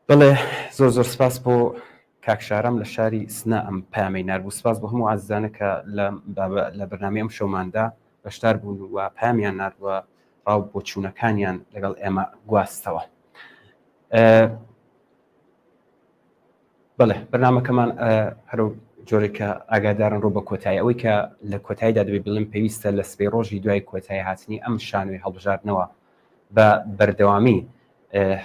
بڵێ زۆر سپاس بۆ کاکشارم لە شاری سنە ئەم پامەی ناربوو سپاس بۆ هەموو عزیزانە کە لە بەرنامەی ئەم شەوماندا بەشدار بوون و پامیان ناردووە ڕاو بۆ چوونەکانیان لەگەڵ ئێمە گواستەوە بڵێ بەرنامەکەمان هەرو جۆرێکە ئاگادارن ڕۆ بە کۆتایی ئەوەی کە لە کۆتاییدا دەبێت بڵێن پێویستە لە سبەی ڕۆژی دوای کۆتایی هاتنی ئەم شانوی هەڵبژاردنەوە بە بەردەوامی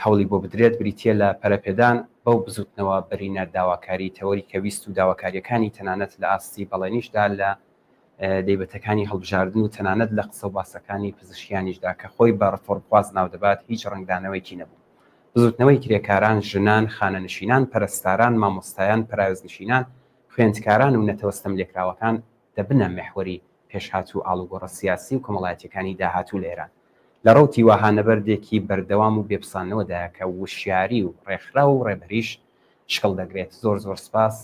هەوڵی بۆ بدرێت بریتە لە پەرەپێدان بەو بزوتنەوە بەرینە داواکاری تەوەری کەویست و داواکاریەکانی تەنانەت لە ئاستی بەڵێنیشدا لە دەیبەتەکانی هەڵبژاردن و تەنانەت لە قسە و باسەکانی پزیشکیانیشدا کە خۆی بە ڕفۆرخواز ناو دەبات هیچ ڕنگدانەوەیکی نەبوو بزوتنەوەی کرێکاران ژنان خانەنشینان پەرستاران مامۆستایان پەراوێزنشینان خوێندکاران و نەتەوەستەم لێکراوەکان دەبنە مێحوەری پێشهات و ئاڵوگۆڕە سیاسی و کۆمەڵایەتیەکانی داهاتوو لە ئێران لە ڕوتی وەهانەبەردێکی بەردەوام و بێپسانەوەدایە کە وشیاری و ڕێکخرا و ڕێبەریش شکڵ دەگرێت زۆر سپاس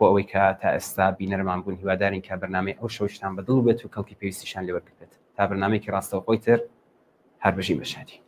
بۆ ئەوەی کە تا ئێستا بینەرمان بوون هیوادارین کە بەرنامەی ئەو شەوشتان بەدڵ بێت و کەڵکی پێویستیشان لێوەرگرێت تا بەرنامەیەکی ڕاستەوخۆی تر هەر بەژین بەشادی